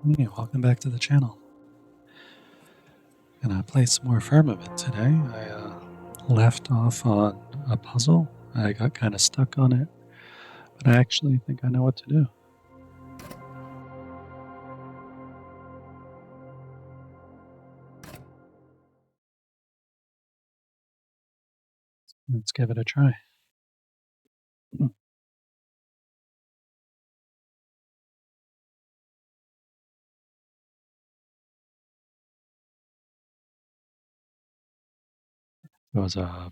Hey, welcome back to the channel. Gonna play some more Firmament today. I left off on a puzzle. I got kind of stuck on it, but I actually think I know what to do. Let's give it a try. It was a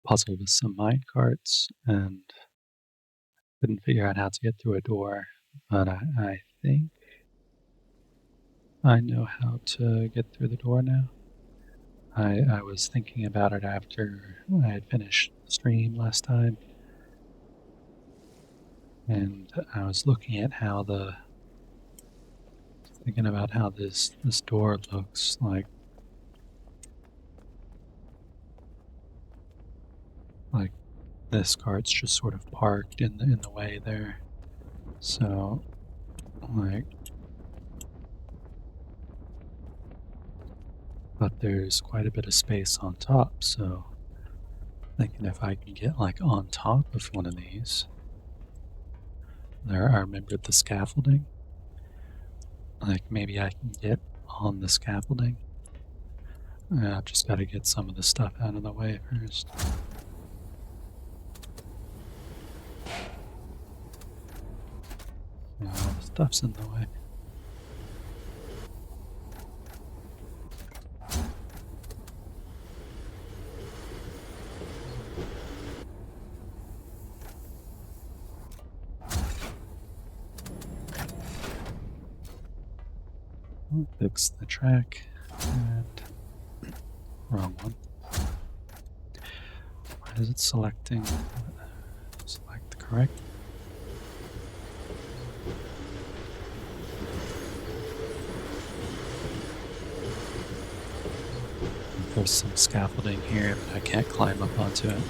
puzzle with some mine carts and couldn't figure out how to get through a door, but I think I know how to get through the door now. I was thinking about it after I had finished the stream last time, and I was looking at how thinking about how this door looks like this cart's just sort of parked in the way there. So like, but there's quite a bit of space on top. So thinking if I can get like on top of one of these, I remembered the scaffolding. Like maybe I can get on the scaffolding. I've just got to get some of the stuff out of the way first. All the stuff's in the way. I'll fix the track and wrong one. Why is it selecting? Select the correct. There's some scaffolding here, but I can't climb up onto it.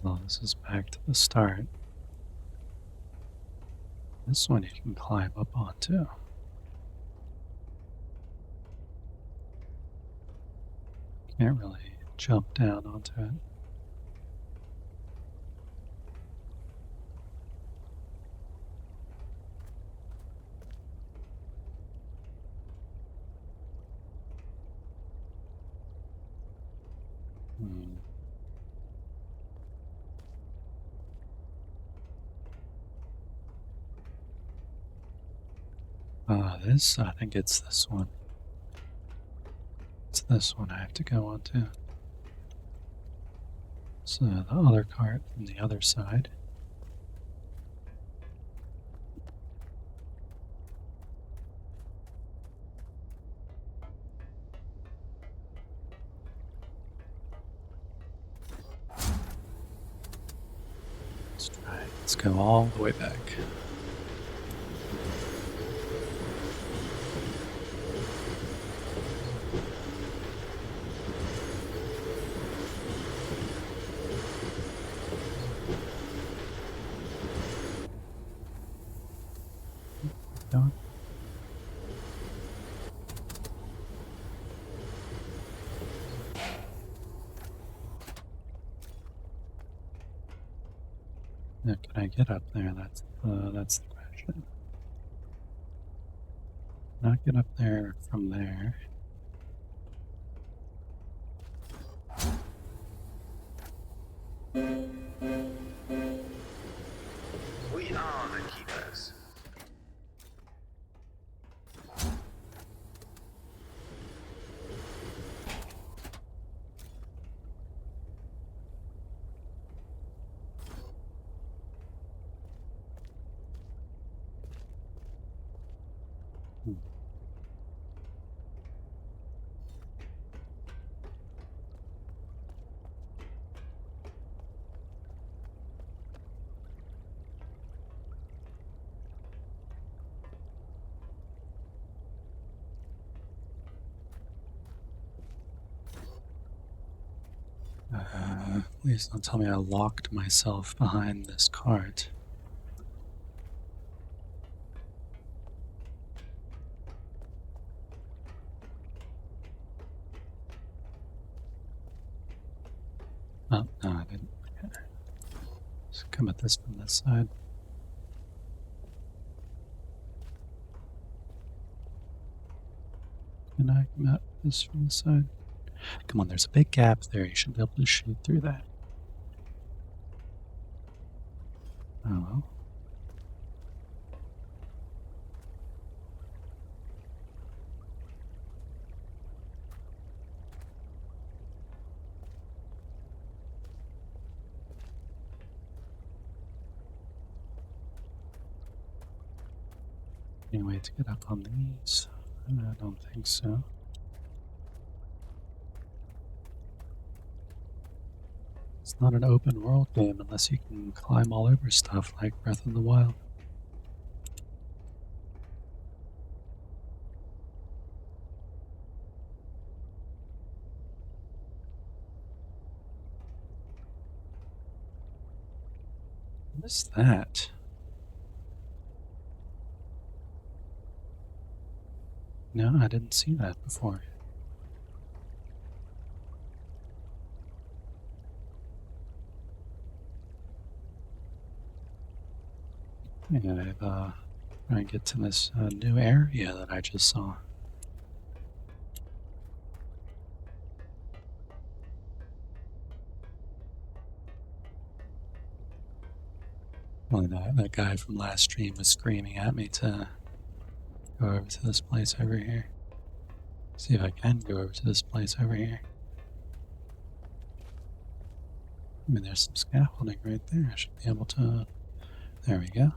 Well, this is back to the start. This one you can climb up onto. Can't really jump down onto it. I think it's this one. It's this one I have to go onto. So the other cart from the other side. Let's try it. Let's go all the way back. Going. Now, can I get up there? That's the question. Not get up there from there. We are the keepers. Please don't tell me I locked myself behind this cart. Oh, no, I didn't. Okay. Let's come at this from this side. Can I come at this from this side? Come on, there's a big gap there. You should be able to shoot through that. Oh well. Any way to get up on these? I don't think so. It's not an open world game unless you can climb all over stuff like Breath of the Wild. What is that? No, I didn't see that before. Yeah, I've trying to get to this new area that I just saw. Well, that guy from last stream was screaming at me to go over to this place over here. See if I can go over to this place over here. I mean, there's some scaffolding right there. I should be able to... There we go.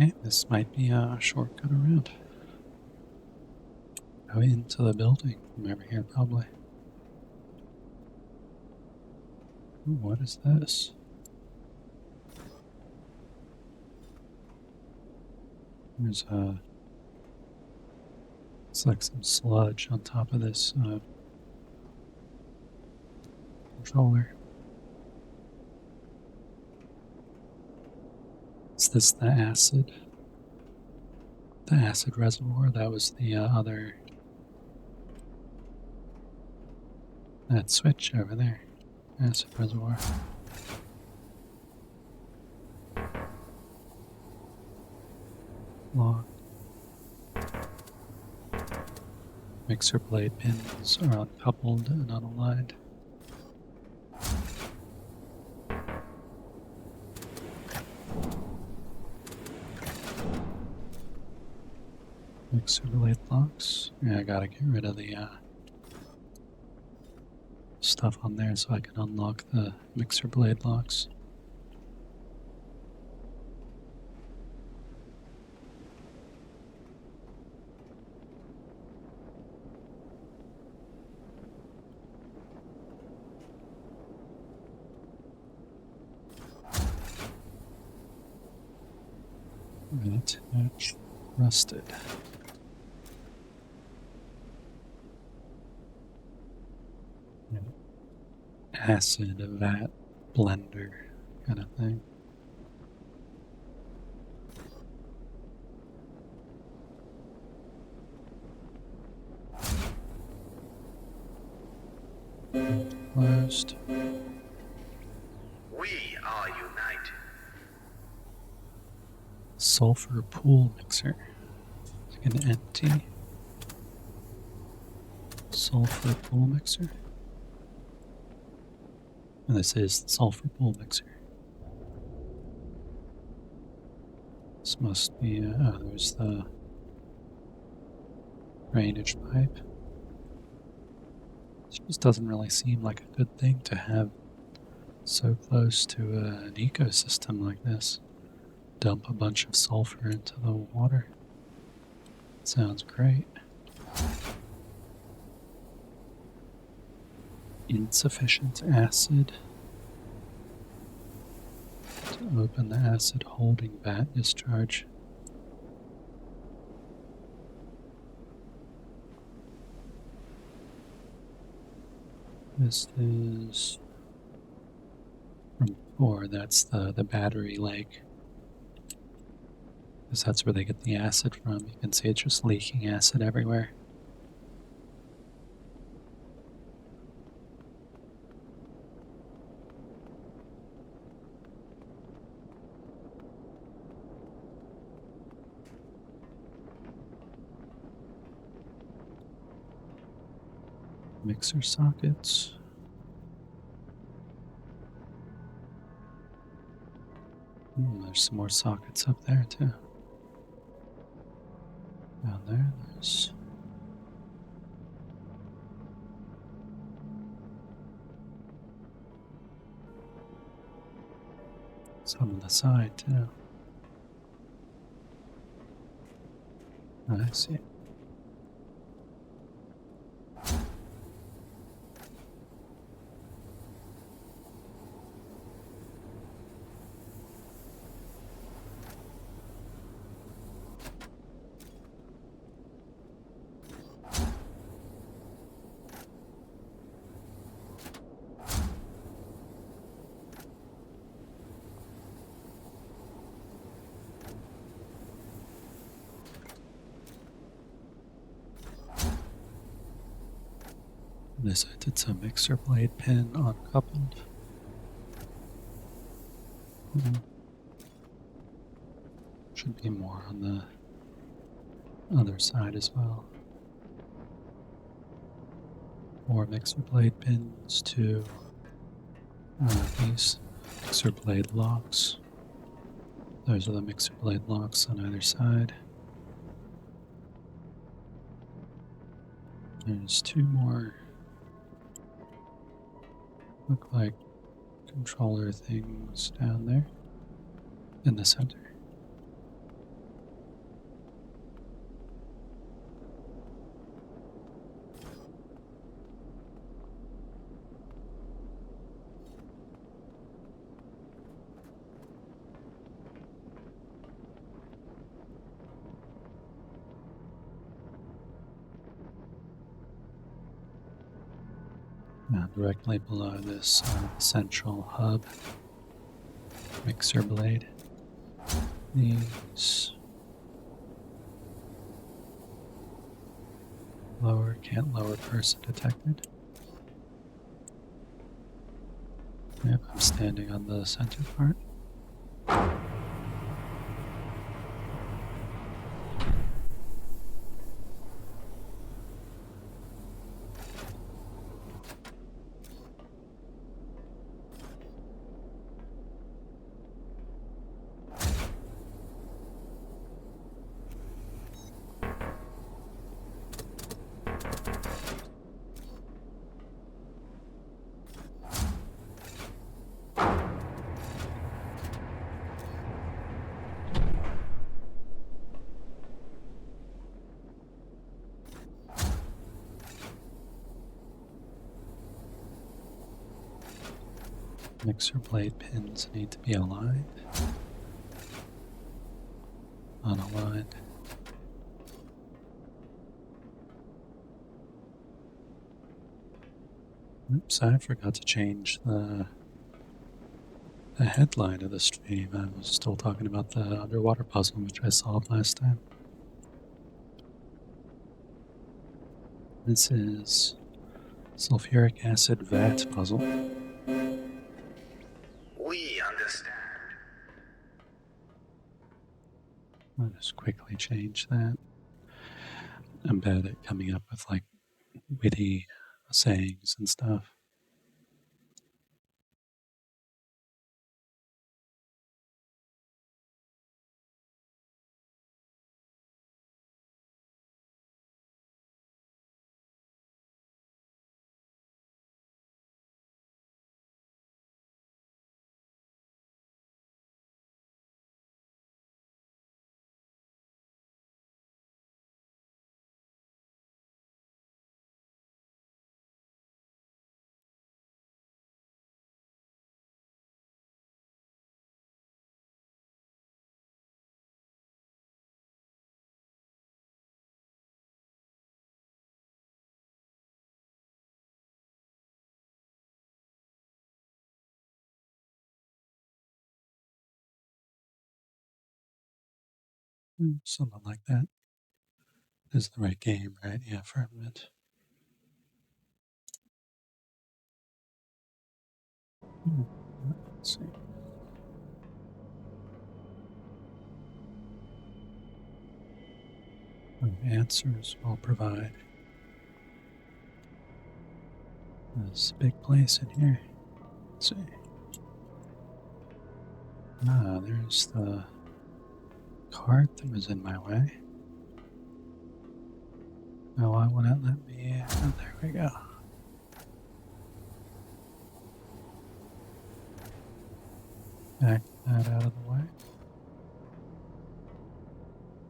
Okay, this might be a shortcut around. Go into the building from over here, probably. Ooh, what is this? There's a... It's like some sludge on top of this controller. Is this the acid? The acid reservoir? That was the other... That switch over there. Acid reservoir. Log. Mixer blade pins are uncoupled and unaligned. Mixer blade locks. Yeah, I gotta get rid of the stuff on there so I can unlock the mixer blade locks. Attach rusted. Acid vat blender kind of thing. Closed. We are united. Sulphur pool mixer. It's gonna empty. Sulphur pool mixer. And this is the sulphur pool mixer. This must be, there's the drainage pipe. This just doesn't really seem like a good thing to have so close to an ecosystem like this. Dump a bunch of sulfur into the water. Sounds great. insufficient acid. To open the acid holding vat discharge. This is from 4, that's the battery lake. Because that's where they get the acid from. You can see it's just leaking acid everywhere. Mixer sockets. There's some more sockets up there too. Down there, there's some on the side too. I see. This I did some mixer blade pin uncoupled. Should be more on the other side as well. 4 mixer blade pins, 2 these mixer blade locks. Those are the mixer blade locks on either side. There's 2 more, look like controller things down there in the center. Now directly below this central hub mixer blade. These can't lower person detected. Yep, I'm standing on the center part. Mixer blade pins need to be aligned, unaligned. Oops, I forgot to change the headline of the stream. I was still talking about the underwater puzzle, which I solved last time. This is sulfuric acid vat puzzle. We understand. I'll just quickly change that. I'm bad at coming up with like witty sayings and stuff. Something like that. This is the right game, right? Yeah, Firmament. Let's see. Answers will provide. There's a big place in here. Let's see. Ah, there's the cart that was in my way. Oh, why won't it let me? Oh, there we go. Back that out of the way.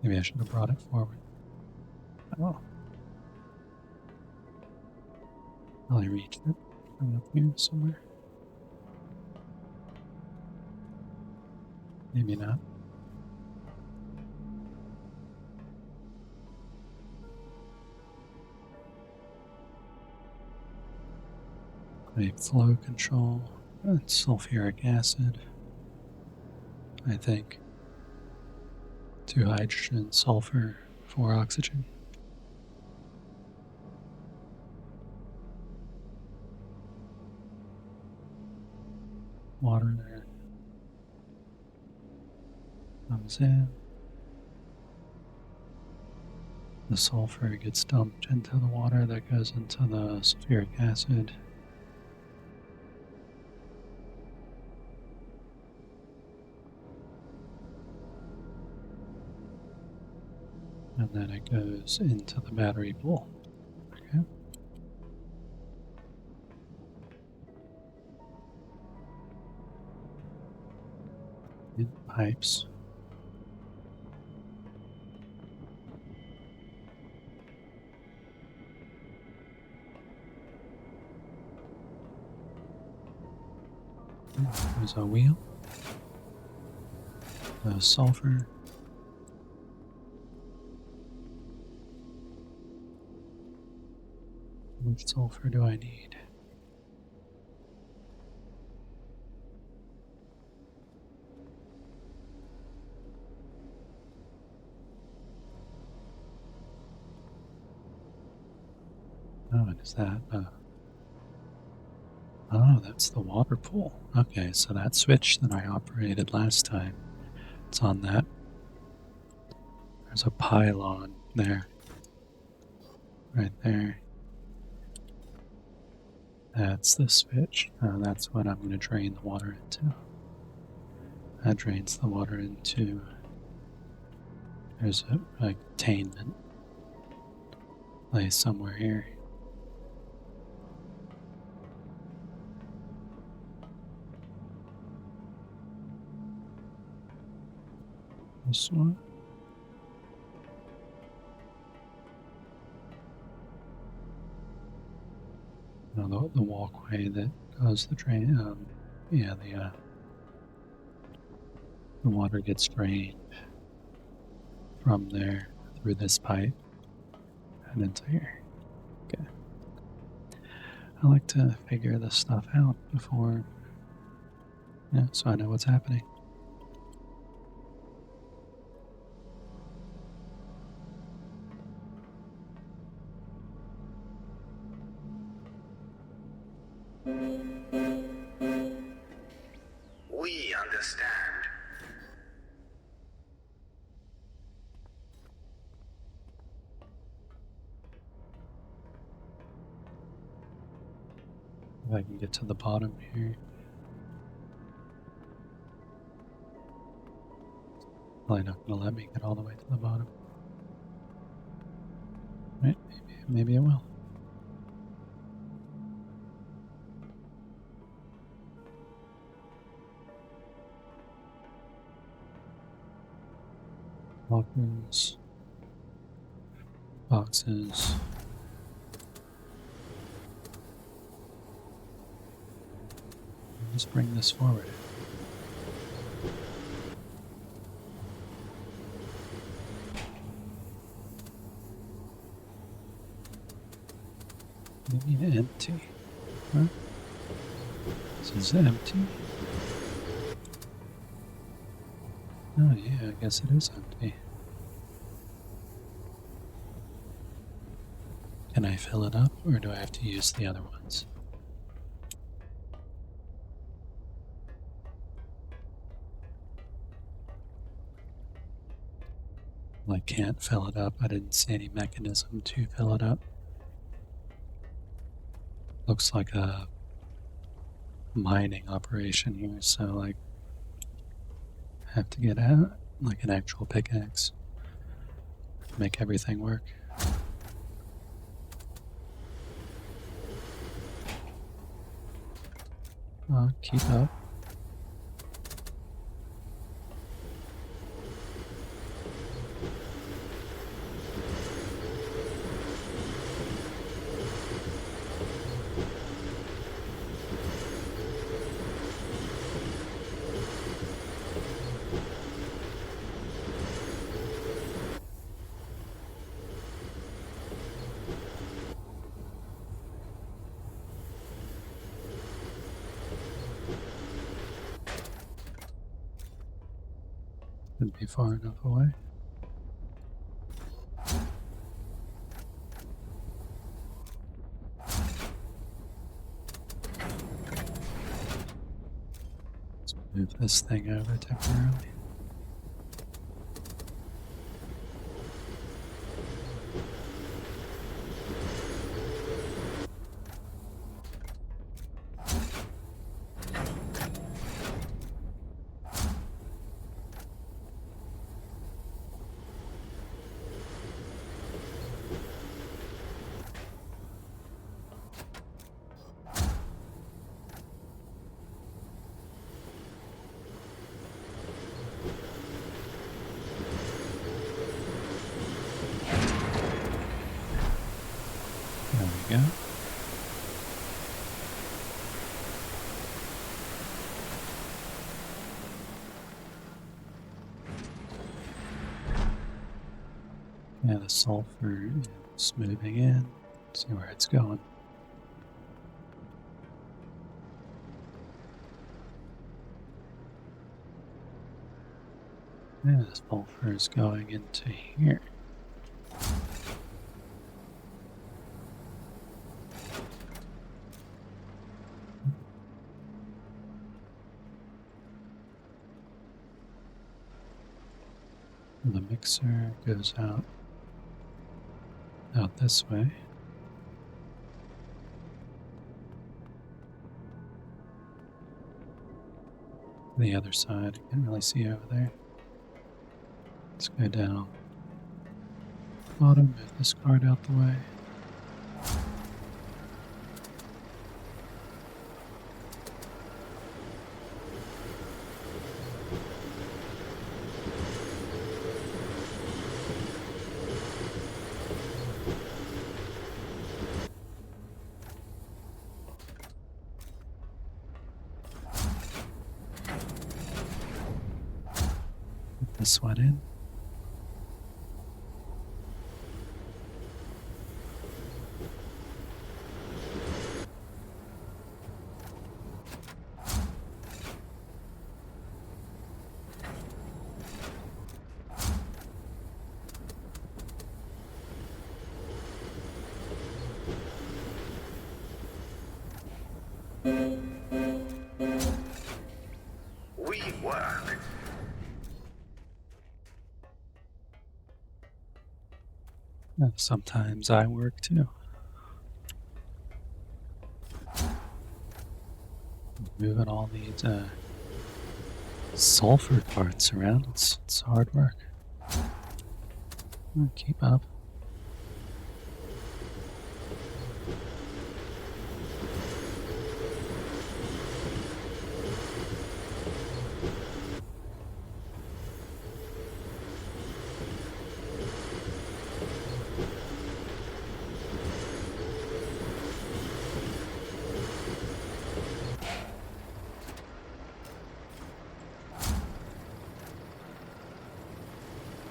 Maybe I should have brought it forward. Oh. Probably reached it from up here somewhere. Maybe not. Wait, flow control. It's sulfuric acid. I think. 2 hydrogen, sulfur, 4 oxygen. Water there. Comes in. The sulfur gets dumped into the water that goes into the sulfuric acid. And then it goes into the battery pool. Okay. In pipes. There's a wheel. The sulfur. How much sulfur do I need? Oh, what is that? Oh, that's the water pool. Okay, so that switch that I operated last time, it's on that. There's a pylon there. Right there. That's the switch. That's what I'm going to drain the water into. That drains the water into... There's a containment place somewhere here. This one. No, the walkway that goes the drain. Yeah, the water gets drained from there through this pipe and into here. Okay. I like to figure this stuff out before, yeah, so I know what's happening. We understand. If I can get to the bottom here. Probably not going to let me get all the way to the bottom. Right, maybe it will. Lockers, boxes. Just bring this forward. Maybe empty. Huh? This is empty. Oh yeah, I guess it is empty. Can I fill it up, or do I have to use the other ones? Well, I can't fill it up. I didn't see any mechanism to fill it up. Looks like a mining operation here, so like I have to get out like an actual pickaxe to make everything work. Keep up. Couldn't be far enough away. Let's move this thing over temporarily. There we go. Yeah, the sulfur is moving in. See where it's going. Yeah, the sulfur is going into here. The mixer goes out this way. The other side, I can't really see over there. Let's go down bottom, move this card out the way. Put this one in. We work. Sometimes I work too. Moving all these sulfur parts around, it's hard work. Keep up.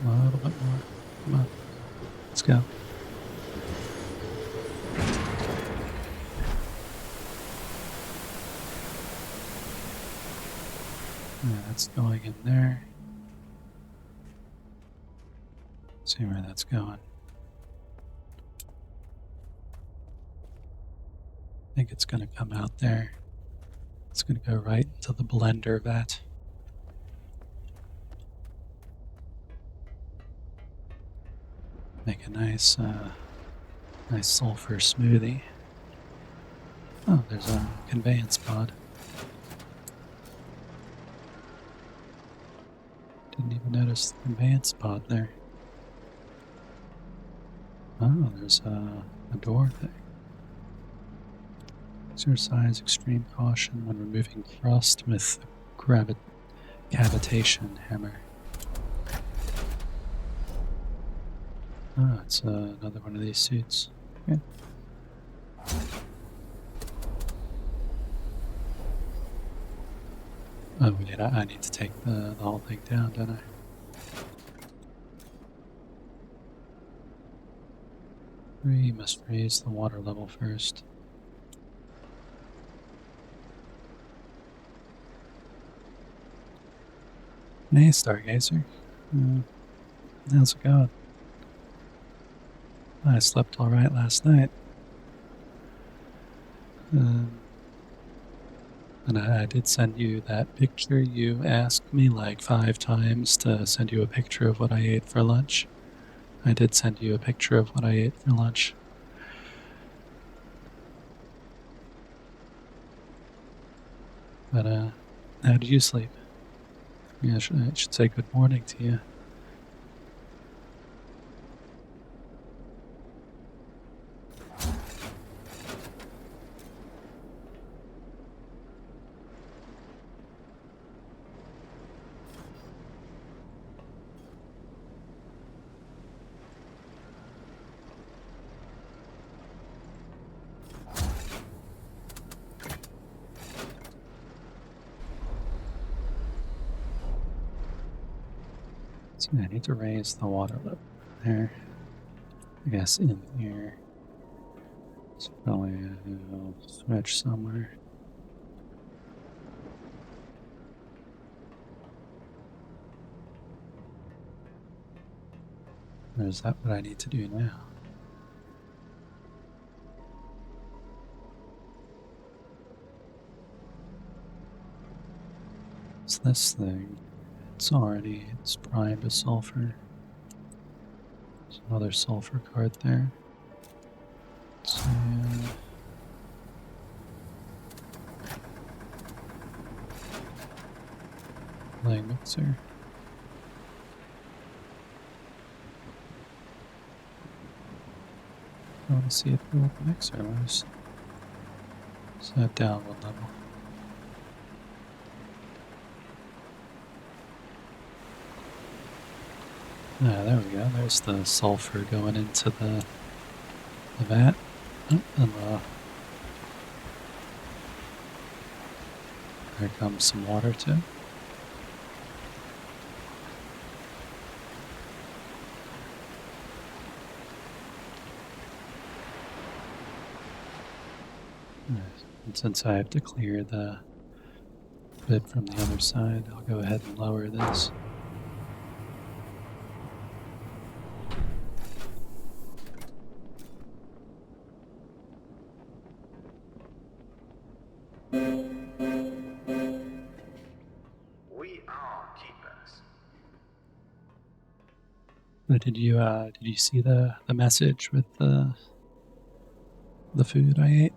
A little bit more. Come on. Let's go. Yeah, that's going in there. See where that's going. think it's going to come out there. It's going to go right into the blender vat. Make a nice sulphur smoothie. Oh, there's a conveyance pod. Didn't even notice the conveyance pod there. Oh, there's a door thing. Exercise extreme caution when removing crust with cavitation hammer. Ah, it's another one of these suits. Okay. Oh, wait, I need to take the whole thing down, don't I? We must raise the water level first. Hey, Stargazer. How's it going? I slept all right last night. And I did send you that picture. You asked me like 5 times to send you a picture of what I ate for lunch. I did send you a picture of what I ate for lunch. But, how did you sleep? Yeah, I should say good morning to you. So I need to raise the water level there. I guess in here. It's probably a switch somewhere. Or is that what I need to do now? It's this thing. It's primed with sulfur. There's another sulfur card there. Cyan. Playing mixer. I want to see it go with the mixer. Where's that down one level? Ah, there we go. There's the sulfur going into the vat. Oh, and there comes some water too. And since I have to clear the bit from the other side, I'll go ahead and lower this. We are keepers. But did you see the message with the food I ate?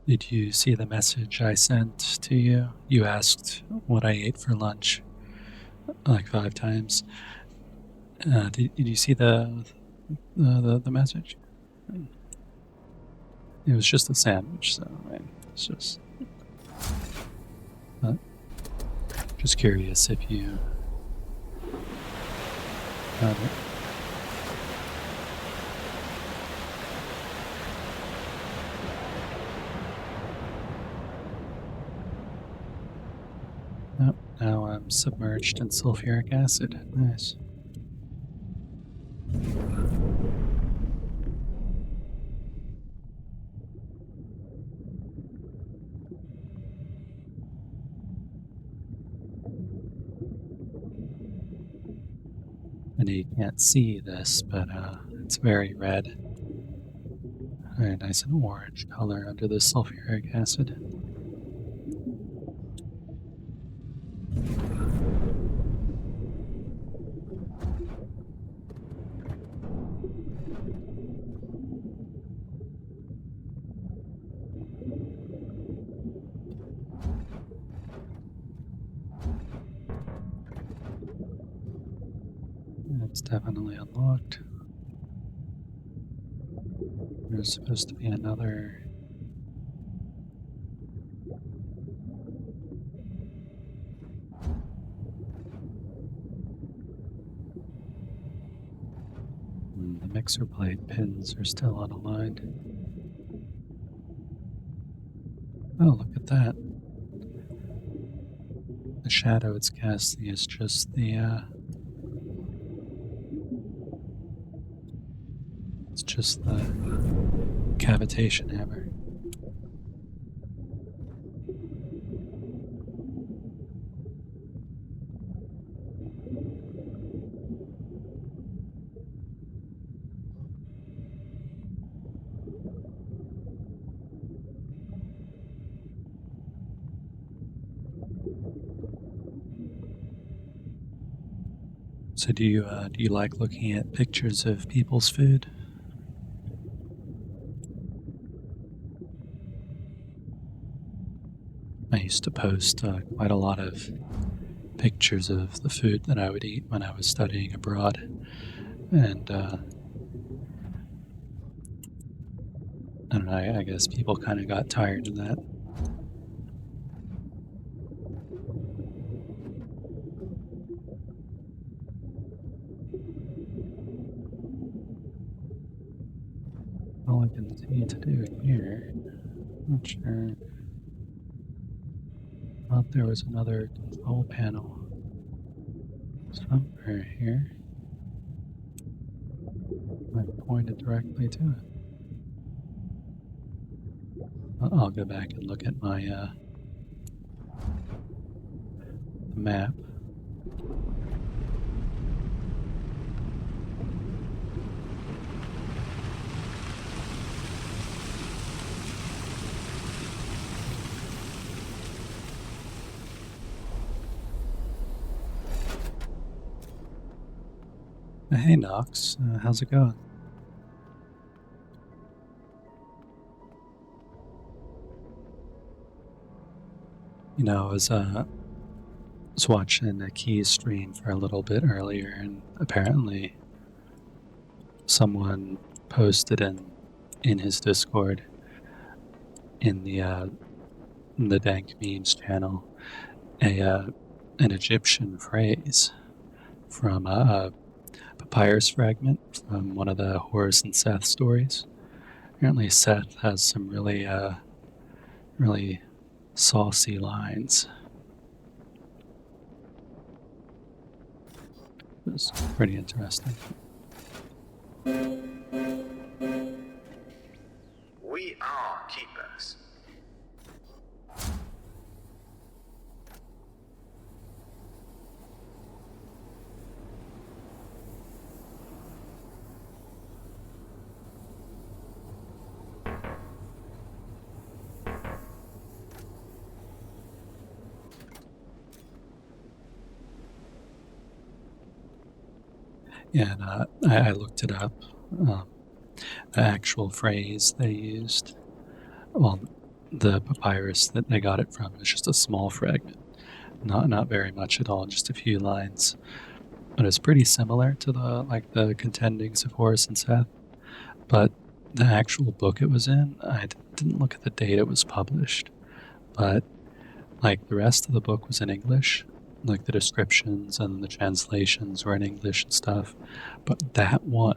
Did you see the message I sent to you? You asked what I ate for lunch like 5 times. Did you see the message? It was just a sandwich, so it's just. Just curious if you found it. Oh, now I'm submerged in sulfuric acid. Nice. know you can't see this, but it's very red. Very nice and orange color under the sulfuric acid. It's definitely unlocked. There's supposed to be another. The mixer plate pins are still unaligned. Oh, look at that. The shadow it's casting is just the it's just the cavitation hammer. So do you like looking at pictures of people's food? I used to post quite a lot of pictures of the food that I would eat when I was studying abroad, and I don't know. I guess people kind of got tired of that. All I can see to do here. Not sure. Thought there was another control panel somewhere here. I pointed directly to it. I'll go back and look at my map. Hey Nox, how's it going? You know, I was watching a Keys stream for a little bit earlier, and apparently someone posted in his Discord in the Dank Memes channel an Egyptian phrase from a papyrus fragment from one of the Horus and Seth stories. Apparently, Seth has some really saucy lines. It was pretty interesting. We are keepers. Yeah, and I looked it up. The actual phrase they used, well, the papyrus that they got it from is just a small fragment, not very much at all, just a few lines. But it's pretty similar to the contendings of Horus and Seth. But the actual book it was in, I didn't look at the date it was published, but like the rest of the book was in English, like the descriptions and the translations were in English and stuff. But that one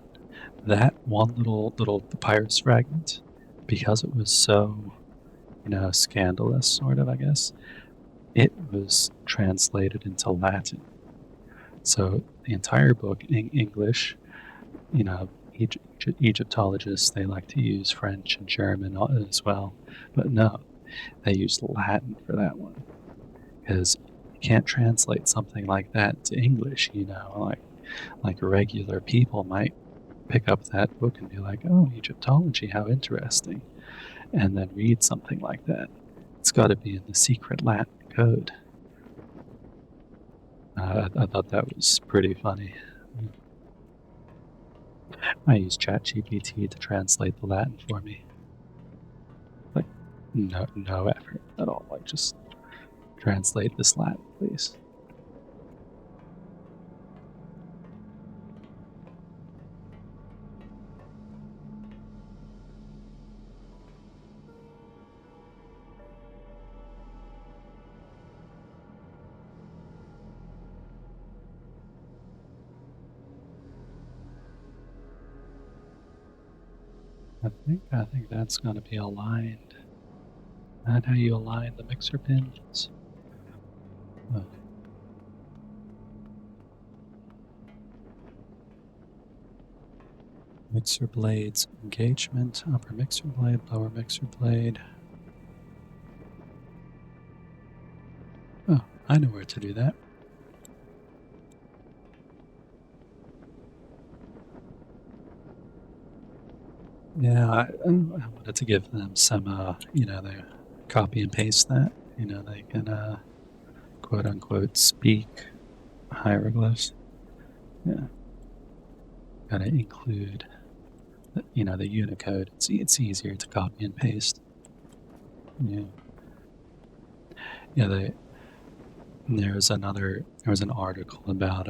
little papyrus fragment, because it was so, scandalous, sort of, I guess, it was translated into Latin. So the entire book in English, Egyptologists, they like to use French and German as well, but no, they used Latin for that one, because you can't translate something like that to English, like like regular people might pick up that book and be like, oh, Egyptology, how interesting, and then read something like that. It's got to be in the secret Latin code. I thought that was pretty funny. I use ChatGPT to translate the Latin for me. Like, no effort at all. Like, just translate this Latin, please. I think that's going to be aligned. Is that how you align the mixer pins? Oh. Mixer blades engagement, upper mixer blade, lower mixer blade. Oh, I know where to do that. Yeah, I wanted to give them some, they copy and paste that. They can, quote unquote, speak hieroglyphs. Yeah. Gotta include, the Unicode. It's easier to copy and paste. Yeah. Yeah, there was an article about,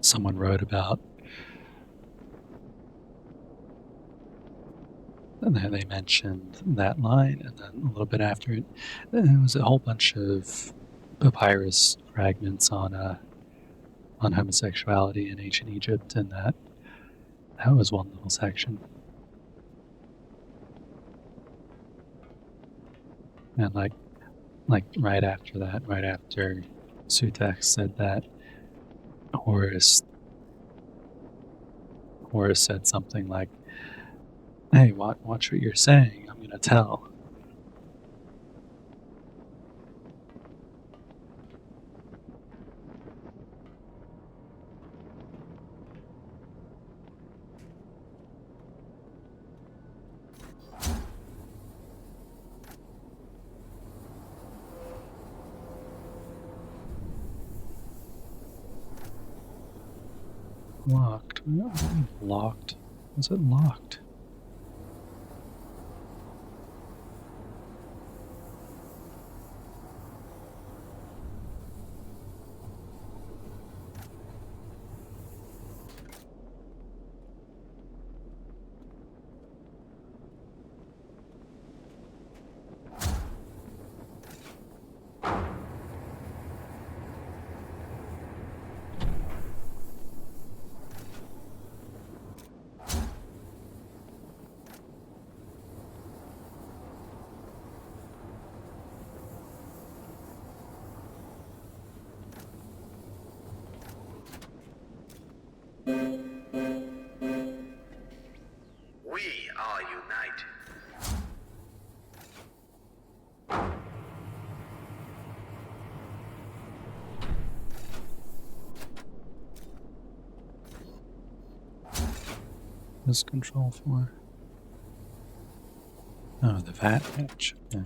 someone wrote about, and they mentioned that line, and then a little bit after it, there was a whole bunch of papyrus fragments on homosexuality in ancient Egypt, and that was one little section. And like right after that, right after Sutex said that, Horus said something like, "Hey, watch what you're saying. I'm gonna tell." Locked. Locked. Was it locked? We are united. This control for? Oh, the VAT hatch. Yeah.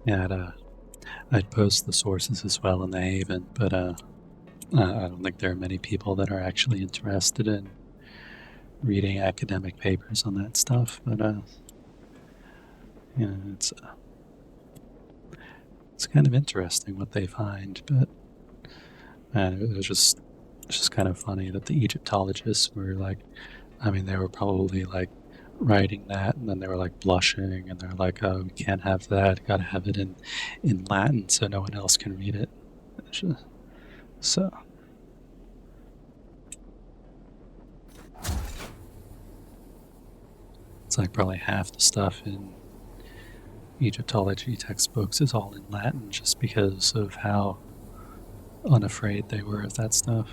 Yeah, I'd post the sources as well in the Haven, but I don't think there are many people that are actually interested in reading academic papers on that stuff. But it's kind of interesting what they find. But it was just kind of funny that the Egyptologists were like, I mean, they were probably like writing that, and then they were like blushing, and they're like, "Oh, we can't have that. Got to have it in Latin so no one else can read it." So it's like probably half the stuff in Egyptology textbooks is all in Latin, just because of how unafraid they were of that stuff.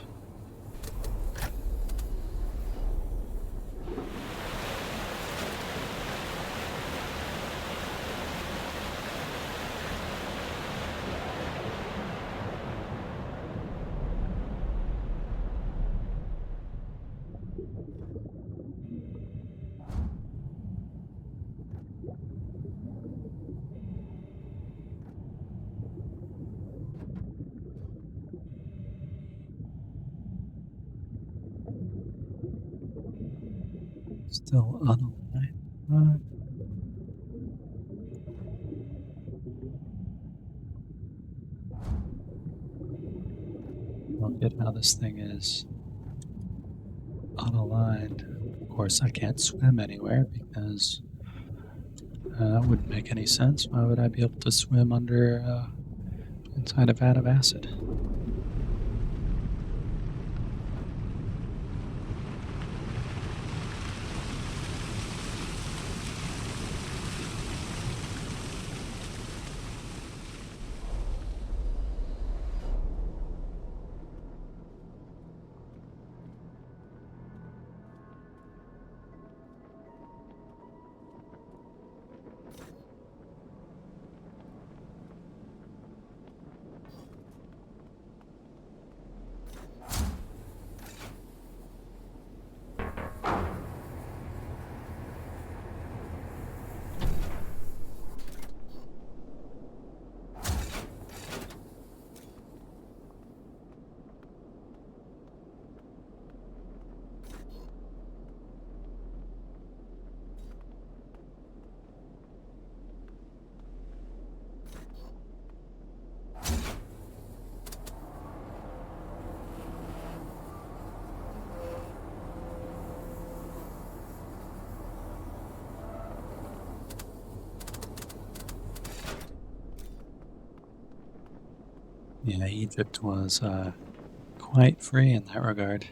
Still unaligned. I don't get how this thing is unaligned. Of course, I can't swim anywhere because that wouldn't make any sense. Why would I be able to swim under inside a vat of acid? Yeah, Egypt was quite free in that regard.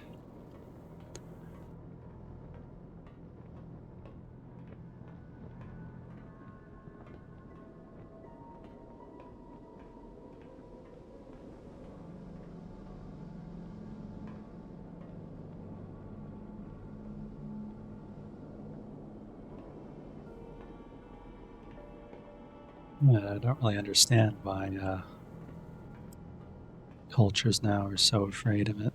Yeah, I don't really understand why cultures now are so afraid of it.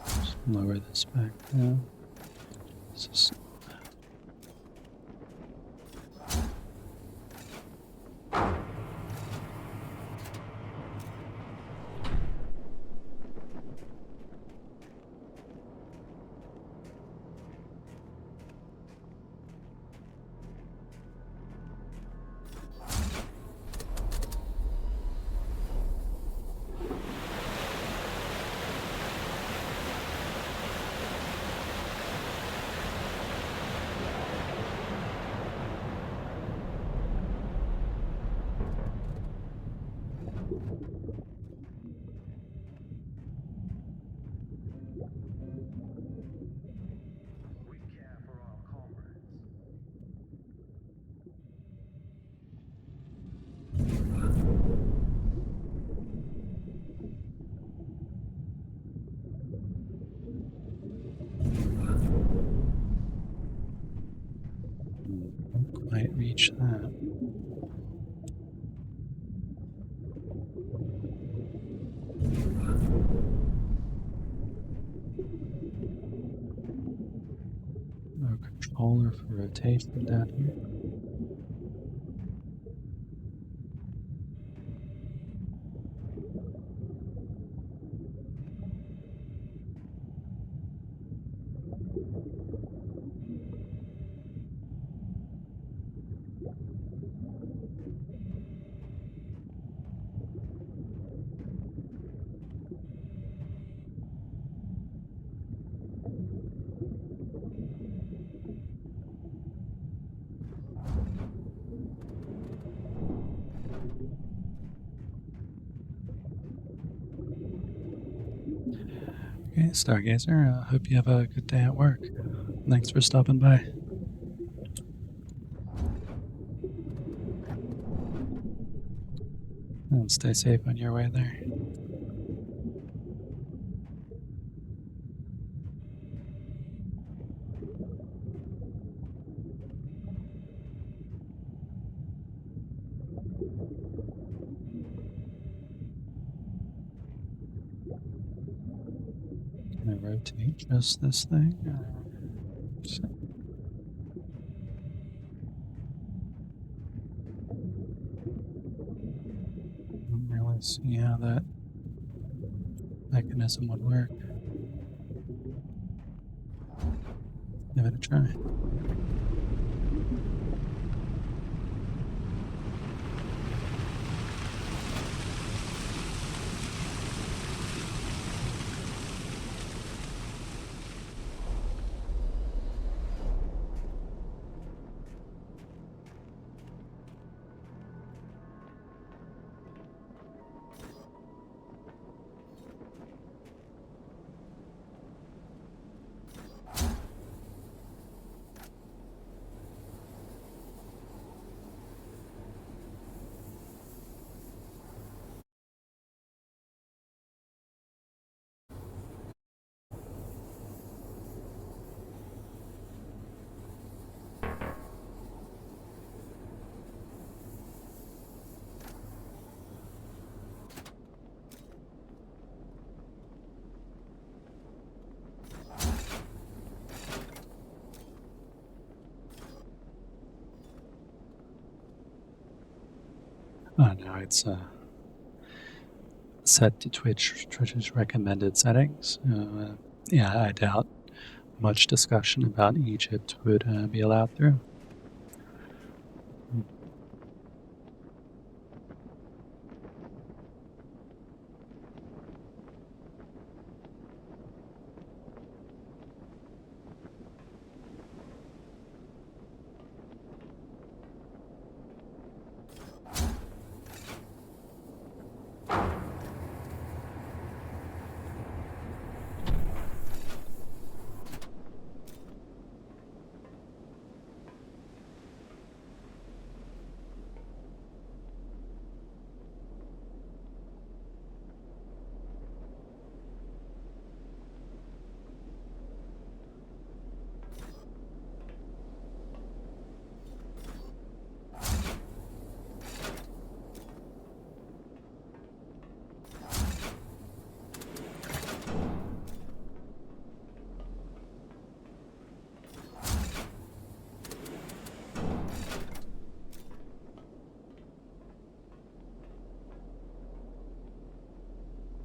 Just lower this back down. This is We care for our comrades. Don't quite reach that. No controller for rotation down here. Okay, Stargazer, hope you have a good day at work. Thanks for stopping by. Well, stay safe on your way there. Can I rotate just this thing? I don't really see how that mechanism would work. Give it a try. Oh no, it's set to Twitch's recommended settings. Yeah, I doubt much discussion about Egypt would be allowed through.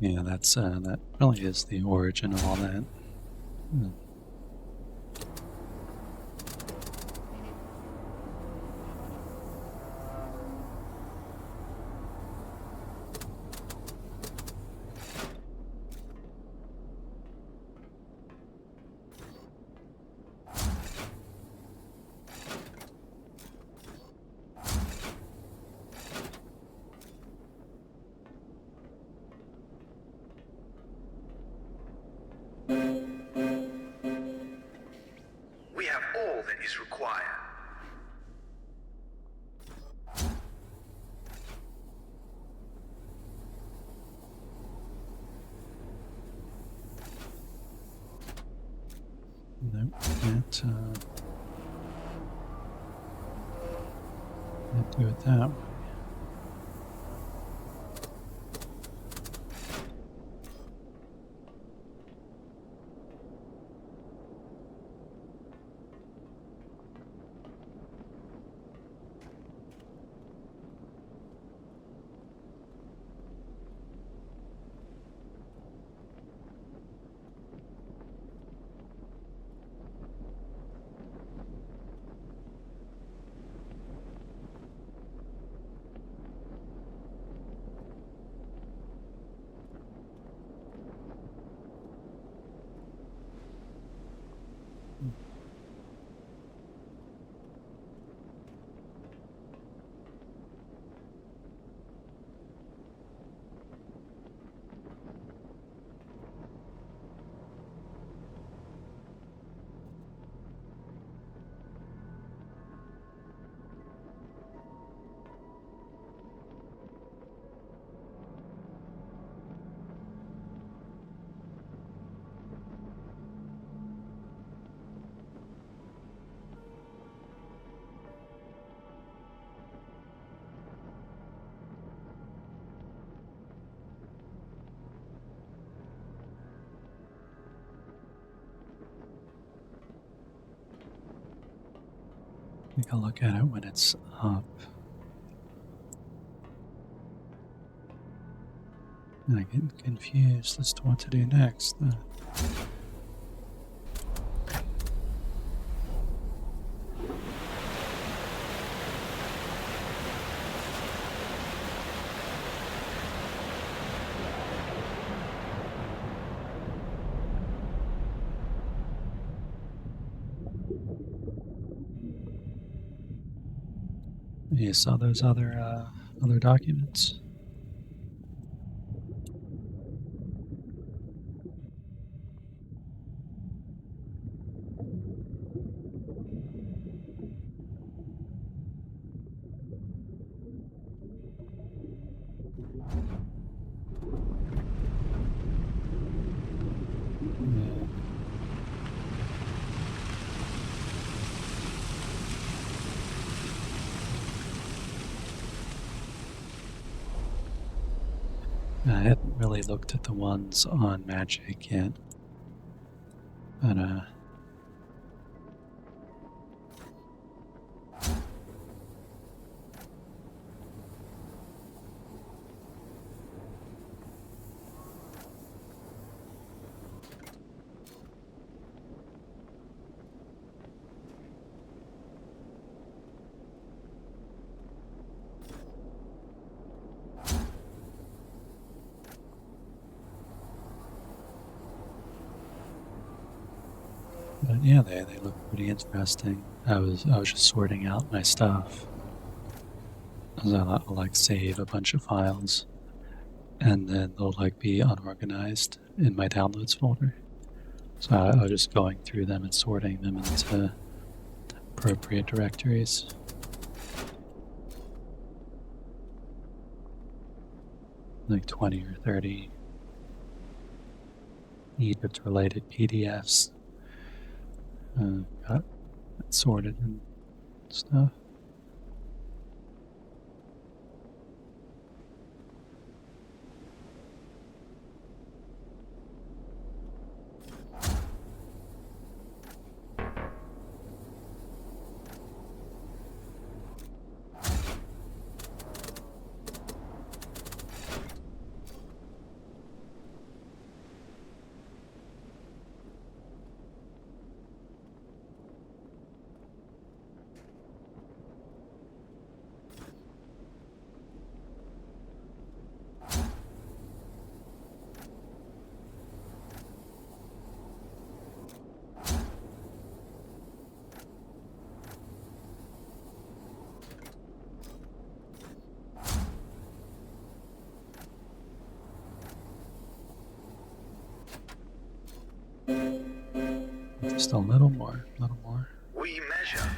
Yeah, that really is the origin of all that. We have all that is required. Nope, can't do it that way. Take a look at it when it's up. And I get confused as to what to do next. You saw those other documents? Yeah. I hadn't really looked at the ones on Magic yet, but yeah, they look pretty interesting. I was just sorting out my stuff. So I'll like save a bunch of files, and then they'll like be unorganized in my downloads folder. So I was just going through them and sorting them into appropriate directories. Like 20 or 30 Egypt-related PDFs got sorted and stuff. Just a little more, a little more. We measure.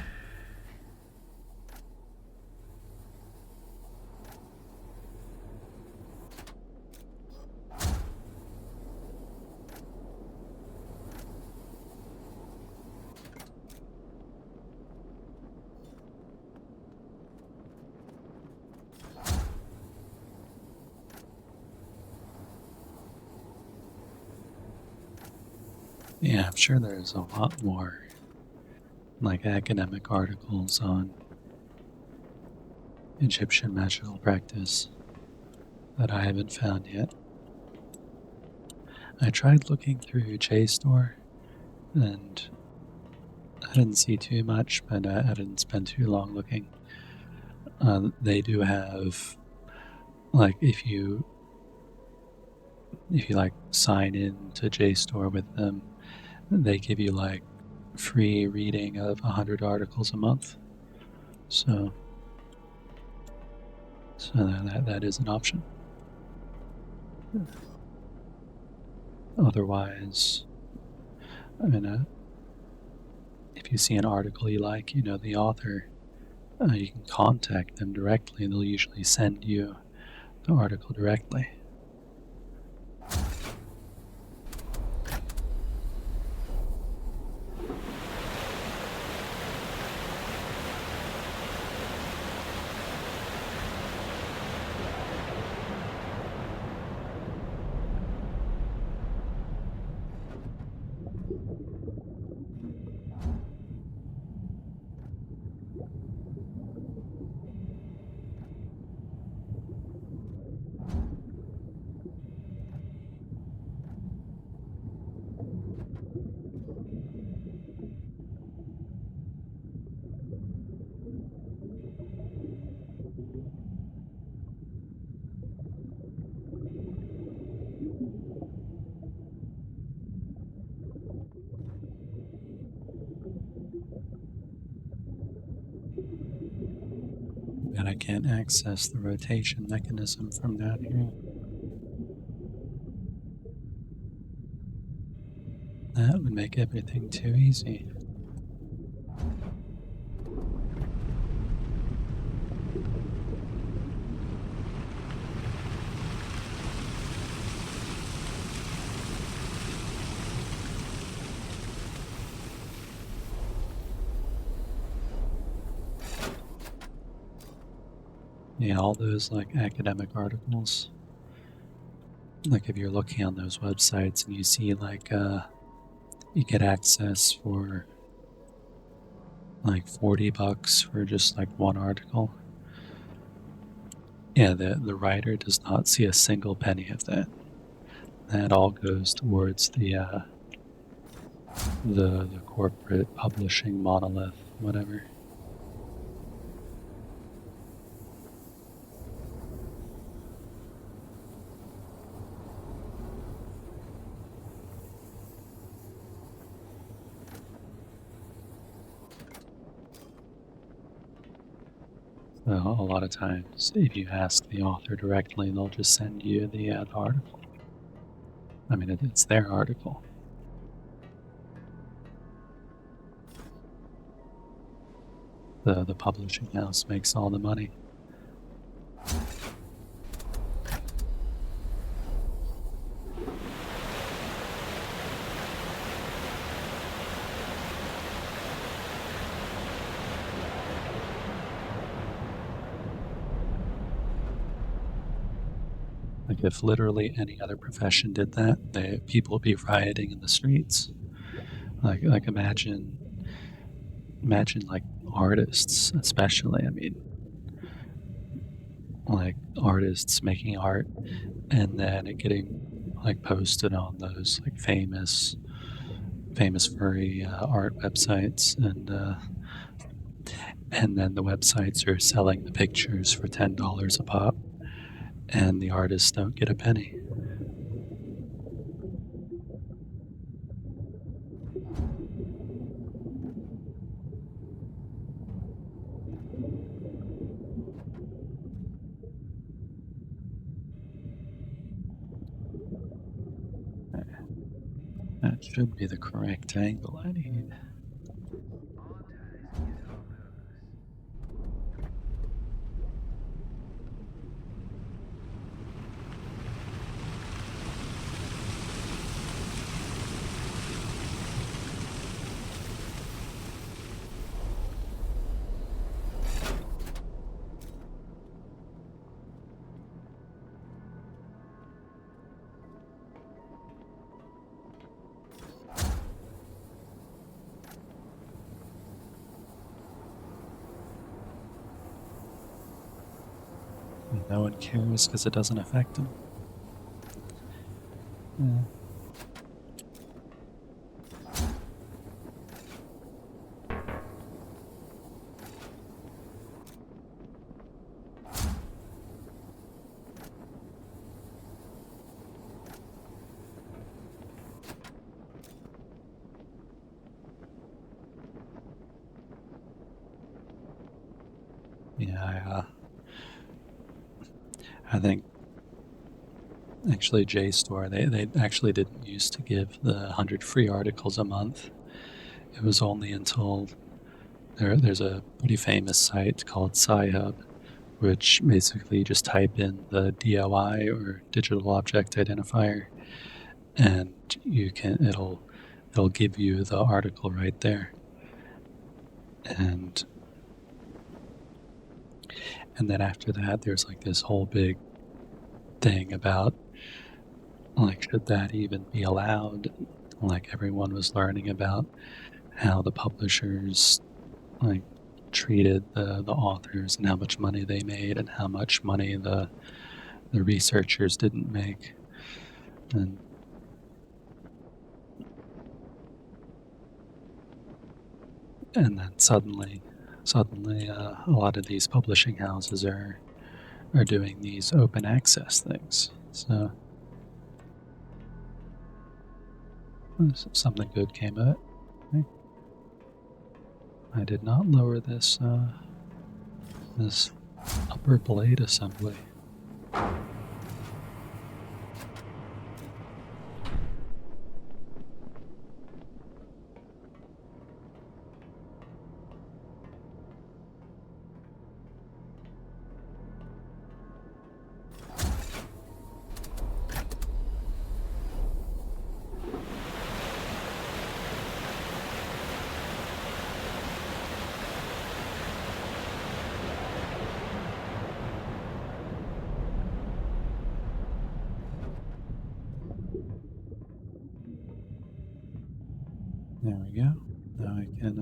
Yeah, I'm sure there's a lot more like academic articles on Egyptian magical practice that I haven't found yet. I tried looking through JSTOR and I didn't see too much, but I didn't spend too long looking. They do have, like, if you like sign in to JSTOR with them, they give you like free reading of 100 articles a month. So that is an option. Otherwise, I mean, if you see an article you like, you know the author, you can contact them directly, and they'll usually send you the article directly. bad I can't access the rotation mechanism from down here. That would make everything too easy. Yeah, all those like academic articles. Like if you're looking on those websites and you see like you get access for like $40 for just like one article. Yeah, the writer does not see a single penny of that. That all goes towards the corporate publishing monolith, whatever. So a lot of times, if you ask the author directly, they'll just send you the article. I mean, it's their article. The publishing house makes all the money. Like if literally any other profession did that, people would be rioting in the streets. Like imagine like artists, especially. I mean, like artists making art and then it getting like posted on those like famous furry art websites, and then the websites are selling the pictures for $10 a pop, and the artists don't get a penny. That should be the correct angle I need. No one cares because it doesn't affect them. Yeah. Yeah, I think actually JSTOR, they actually didn't used to give the 100 free articles a month. It was only until there's a pretty famous site called Sci-Hub, which basically you just type in the DOI or digital object identifier, and it'll give you the article right there. And then after that, there's like this whole big thing about like should that even be allowed? Like everyone was learning about how the publishers like treated the authors and how much money they made and how much money the researchers didn't make. And then suddenly a lot of these publishing houses are doing these open access things. So something good came of it. Okay. I did not lower this Upper blade assembly. There we go. Now I can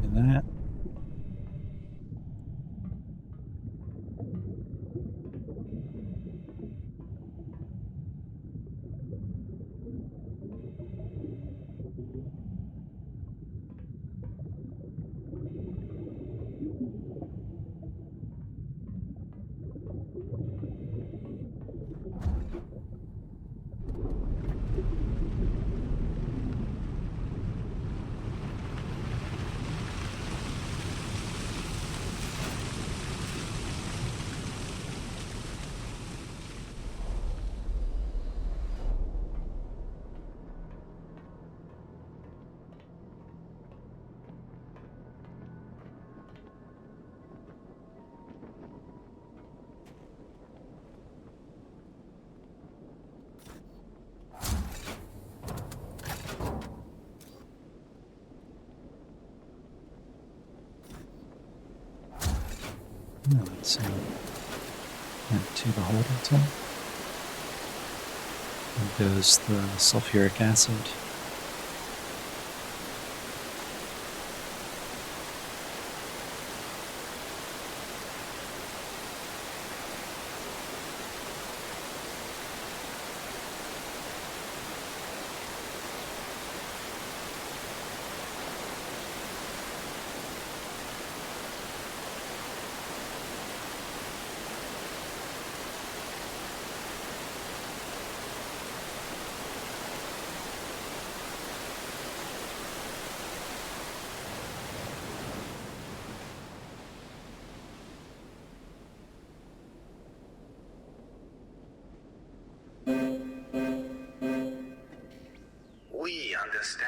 do that. Now let's empty the holding tank. There goes the sulfuric acid. We understand.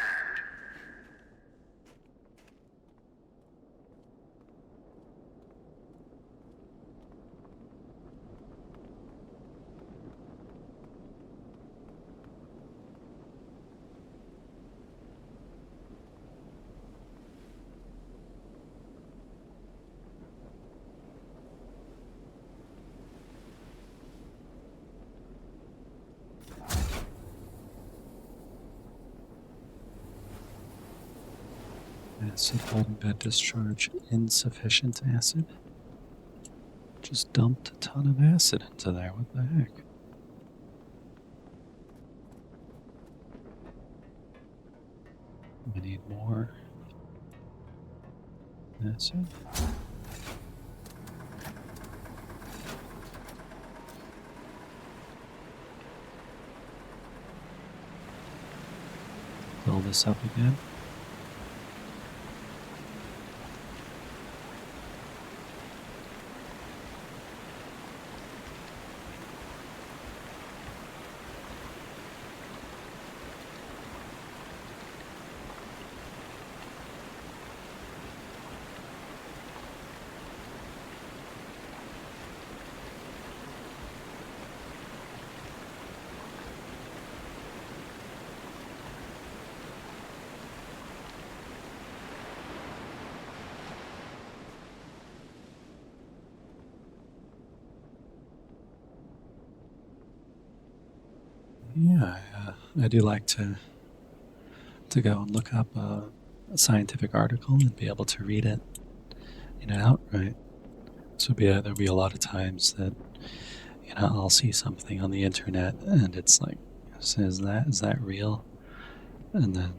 Acid holding bed discharge, insufficient acid. Just dumped a ton of acid into there. What the heck? We need more acid. Fill this up again. Yeah, I do like to go and look up a scientific article and be able to read it, outright. So there'll be a lot of times that I'll see something on the internet and it's like, is that real? And then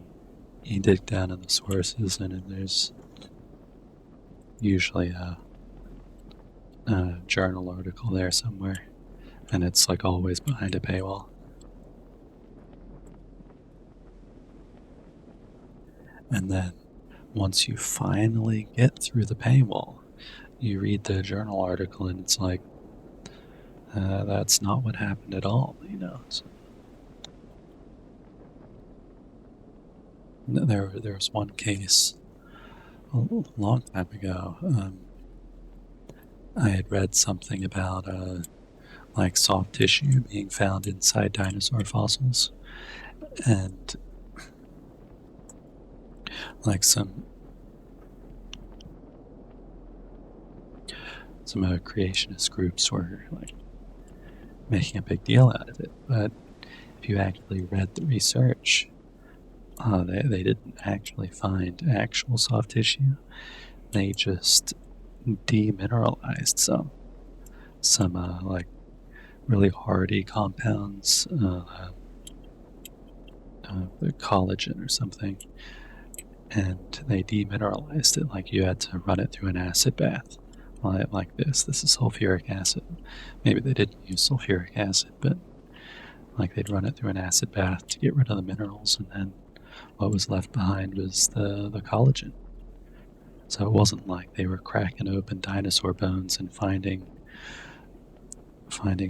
you dig down in the sources and then there's usually a journal article there somewhere, and it's like always behind a paywall. And then once you finally get through the paywall, you read the journal article and it's like, that's not what happened at all, you know. So there was one case a long time ago. I had read something about like soft tissue being found inside dinosaur fossils, and like some creationist groups were like making a big deal out of it. But if you actually read the research, they didn't actually find actual soft tissue. They just demineralized some like really hardy compounds, the collagen or something, and they demineralized it. Like you had to run it through an acid bath. Like this is sulfuric acid. Maybe they didn't use sulfuric acid, but like they'd run it through an acid bath to get rid of the minerals, and then what was left behind was the collagen. So it wasn't like they were cracking open dinosaur bones and finding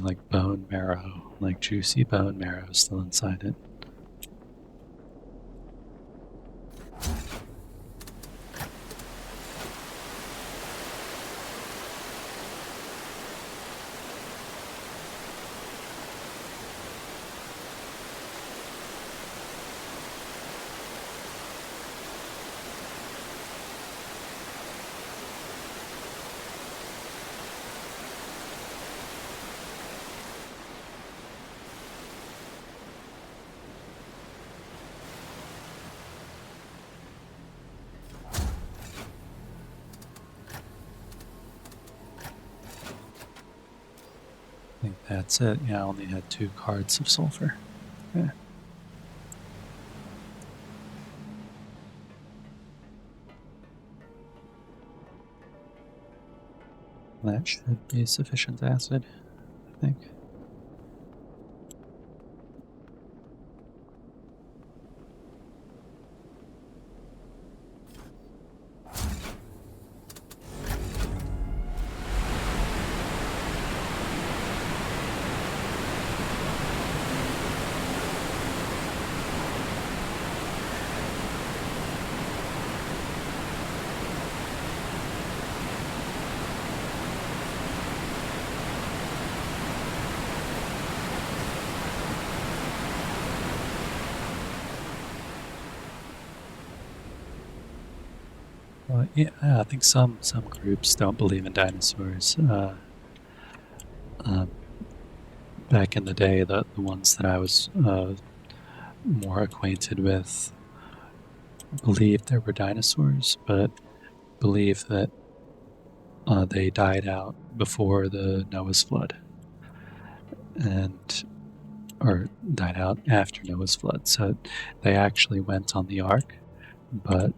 like bone marrow, like juicy bone marrow still inside it. I think that's it. Yeah, I only had 2 cards of sulfur. Yeah. That should be sufficient acid, I think. Well, yeah, I think some groups don't believe in dinosaurs. Back in the day, the ones that I was more acquainted with believed there were dinosaurs, but believed that they died out before the Noah's flood, and or died out after Noah's flood. So they actually went on the ark, but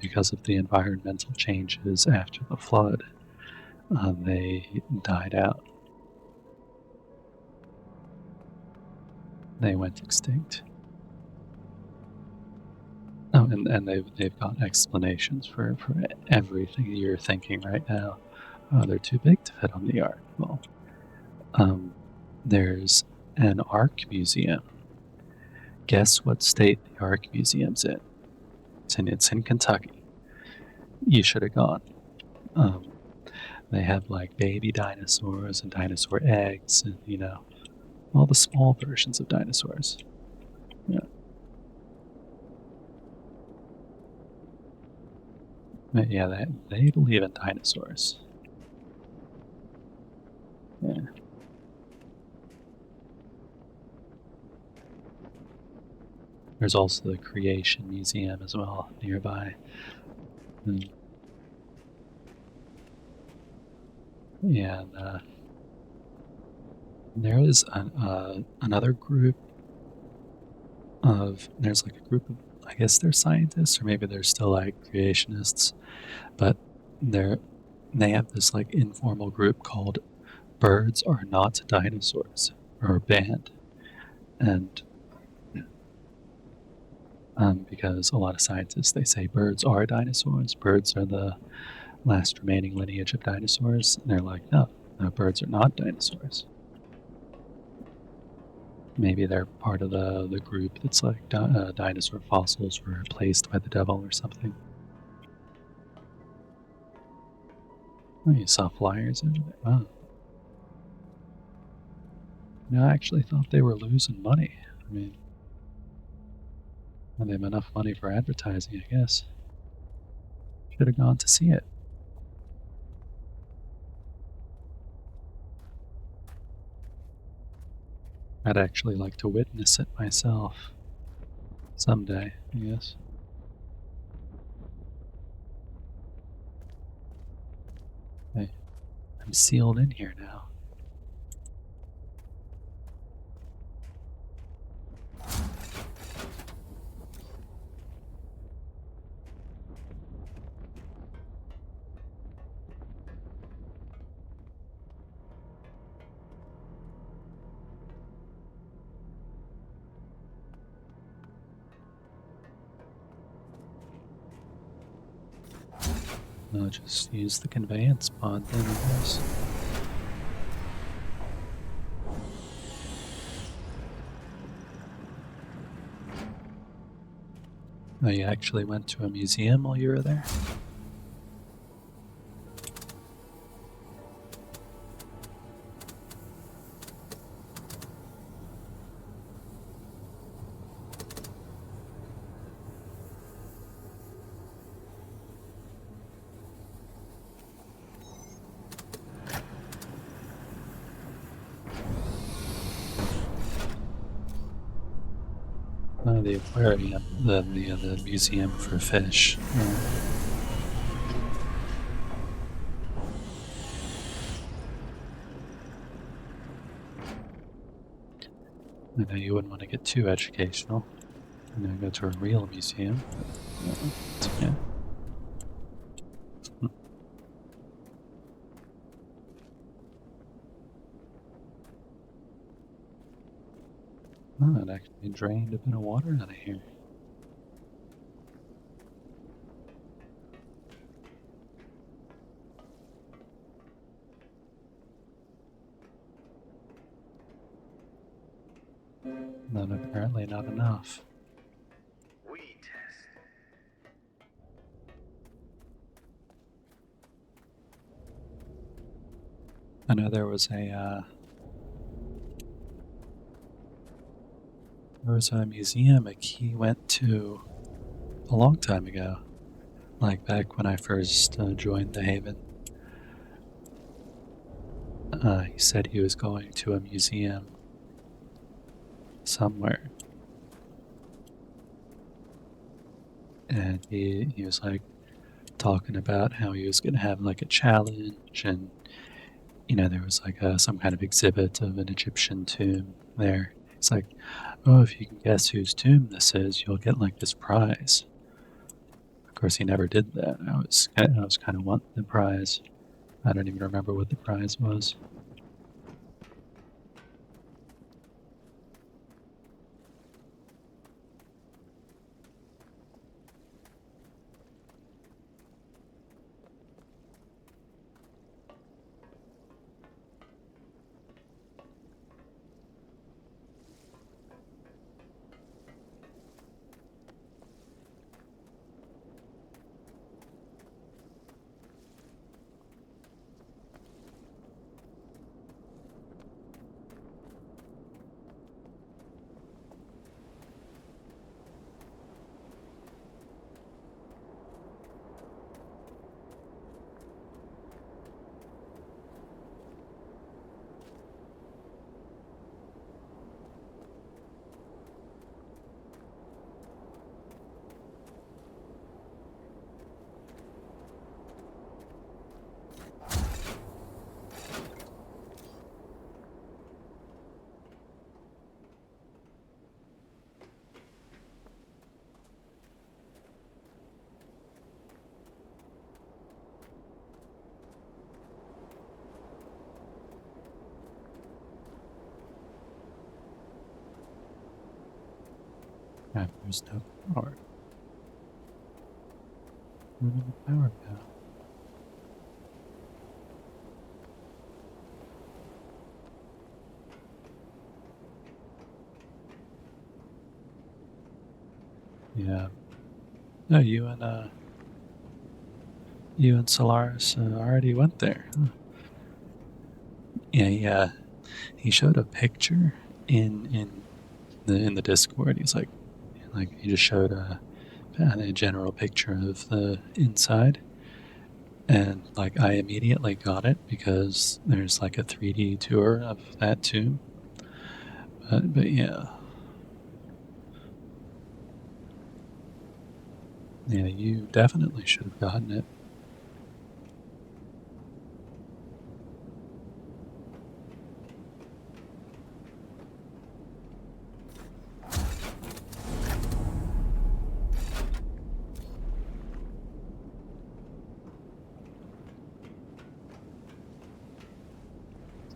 because of the environmental changes after the flood, they died out. They went extinct. Oh, and they've got explanations for everything you're thinking right now. Oh, they're too big to fit on the ark. Well, there's an Ark Museum. Guess what state the Ark Museum's in? It's in Kentucky. You should have gone. They have like baby dinosaurs and dinosaur eggs, and you know, all the small versions of dinosaurs. Yeah. But yeah, they believe in dinosaurs. Yeah. There's also the Creation Museum as well nearby. And yeah, and, there is another group of, there's like a group of, I guess they're scientists, or maybe they're still like creationists, but they have this like informal group called Birds Are Not Dinosaurs, or a band. And Because a lot of scientists, they say birds are dinosaurs. Birds are the last remaining lineage of dinosaurs. And they're like, no, birds are not dinosaurs. Maybe they're part of the group that's like dinosaur fossils were replaced by the devil or something. Oh, you saw flyers over there? Wow. I actually thought they were losing money. I mean, they have enough money for advertising, I guess. Should have gone to see it. I'd actually like to witness it myself. Someday, I guess. Hey, I'm sealed in here now. I'll just use the conveyance pod then, I guess. Oh, you actually went to a museum while you were there? The aquarium, the museum for fish. I know you wouldn't want to get too educational. Go to a real museum. Yeah. Oh, it actually drained a bit of water out of here. But apparently not enough. We test. I know there was a museum a key went to a long time ago, like back when I first joined the Haven. He said he was going to a museum somewhere, and he was like talking about how he was going to have like a challenge, and there was like some kind of exhibit of an Egyptian tomb there. It's like, oh, if you can guess whose tomb this is, you'll get like this prize. Of course, he never did that. I was kind of wanting the prize. I don't even remember what the prize was. And there's no power. Where did the power go? Yeah. No, you and Solaris already went there. Huh. Yeah, he showed a picture in the Discord. He's like he just showed a general picture of the inside, and like I immediately got it because there's like a 3D tour of that tomb. But yeah, you definitely should have gotten it.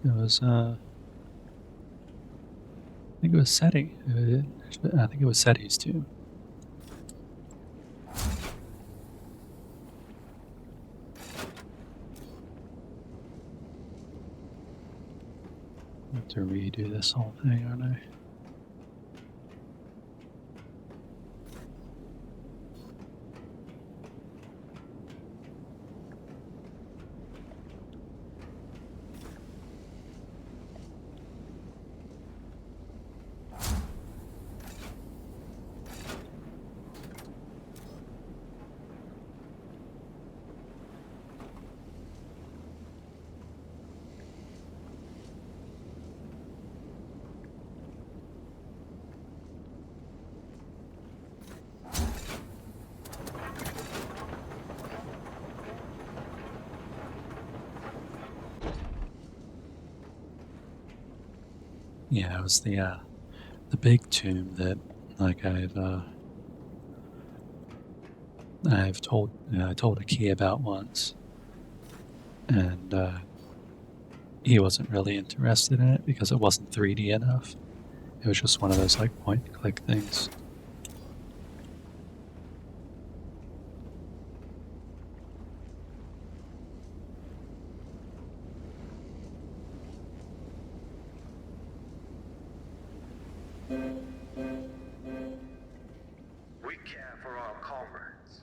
It was I think it was SETI. I think it was SETI's tomb. I have to redo this whole thing, aren't I? Yeah, it was the big tomb that like I've told I told a key about once, and he wasn't really interested in it because it wasn't 3D enough. It was just one of those like point and click things. We care for our comrades.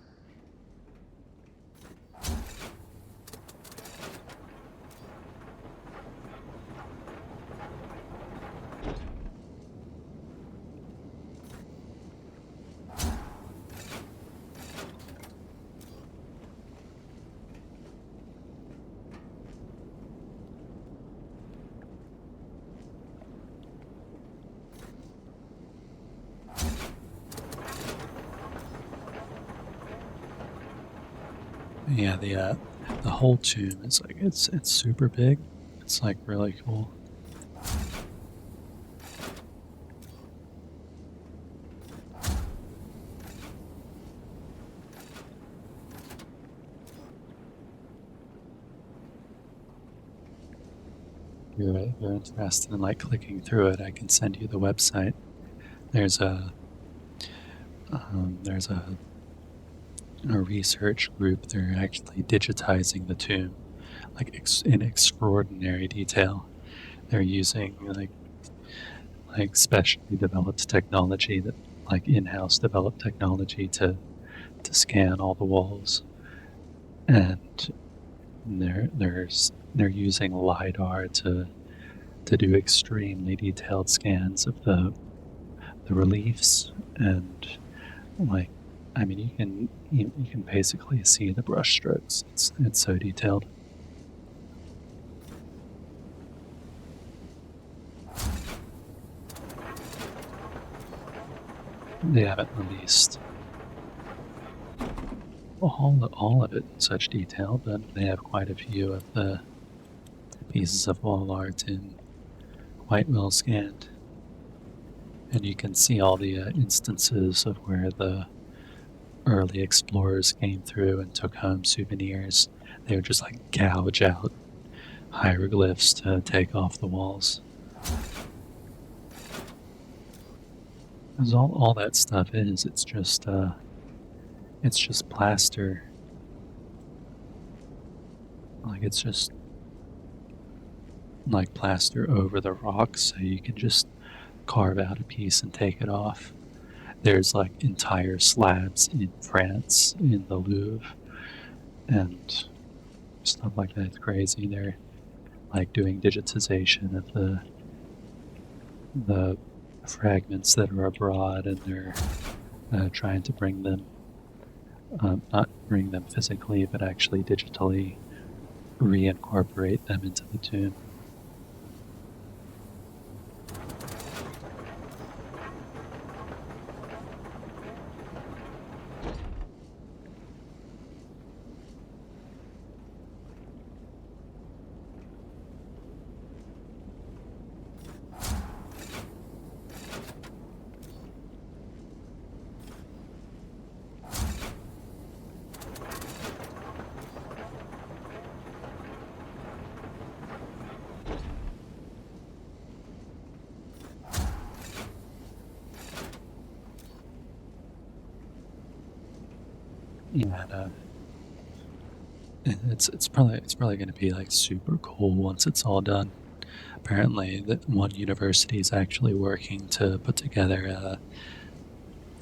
Yeah, the whole tomb is like it's super big. It's like really cool. If you're interested in like clicking through it, I can send you the website. There's there's a research group. They're actually digitizing the tomb, like in extraordinary detail. They're using like specially developed technology that like in-house developed technology to scan all the walls, and they're using lidar to do extremely detailed scans of the reliefs, and like I mean you can basically see the brush strokes. It's so detailed. They haven't released all of it in such detail, but they have quite a few of the pieces of wall art in quite well scanned. And you can see all the instances of where the early explorers came through and took home souvenirs. They would just like gouge out hieroglyphs to take off the walls. Because all that stuff is, it's just plaster. Like, it's just like plaster over the rocks, so you can just carve out a piece and take it off. There's like entire slabs in France, in the Louvre, and stuff like that. It's crazy. They're like doing digitization of the fragments that are abroad, and they're trying to bring them, not bring them physically, but actually digitally reincorporate them into the tomb. And it's probably going to be like super cool once it's all done. Apparently, that one university is actually working to put together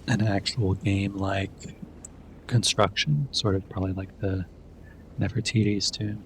an actual game-like construction, sort of probably like the Nefertiti's tomb.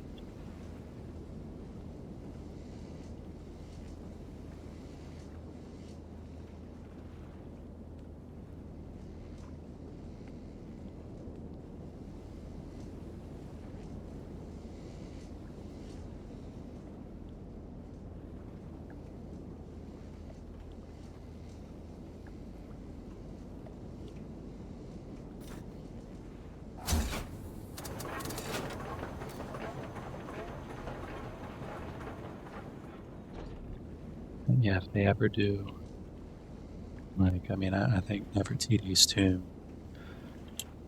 And yeah, if they ever do, like, I mean, I think Nefertiti's tomb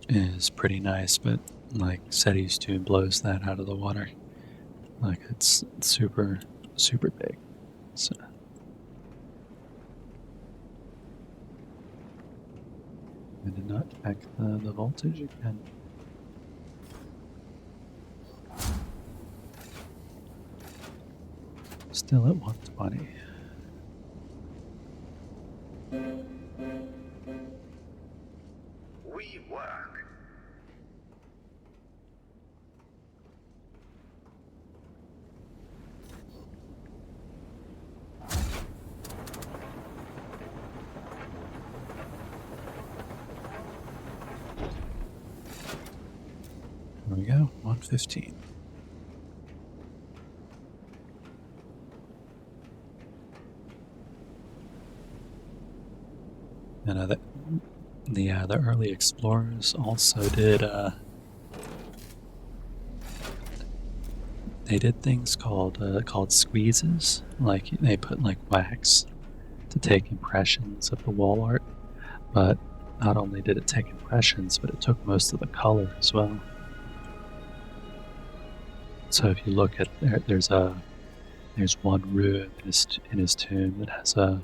is pretty nice, but like Seti's tomb blows that out of the water. Like, it's super, super big. So I did not check the voltage again. Still at 120. We work. There we go, 115. And the early explorers also did they did things called squeezes. Like, they put like wax to take impressions of the wall art, but not only did it take impressions, but it took most of the color as well. So if you look at there's one room in his tomb that has a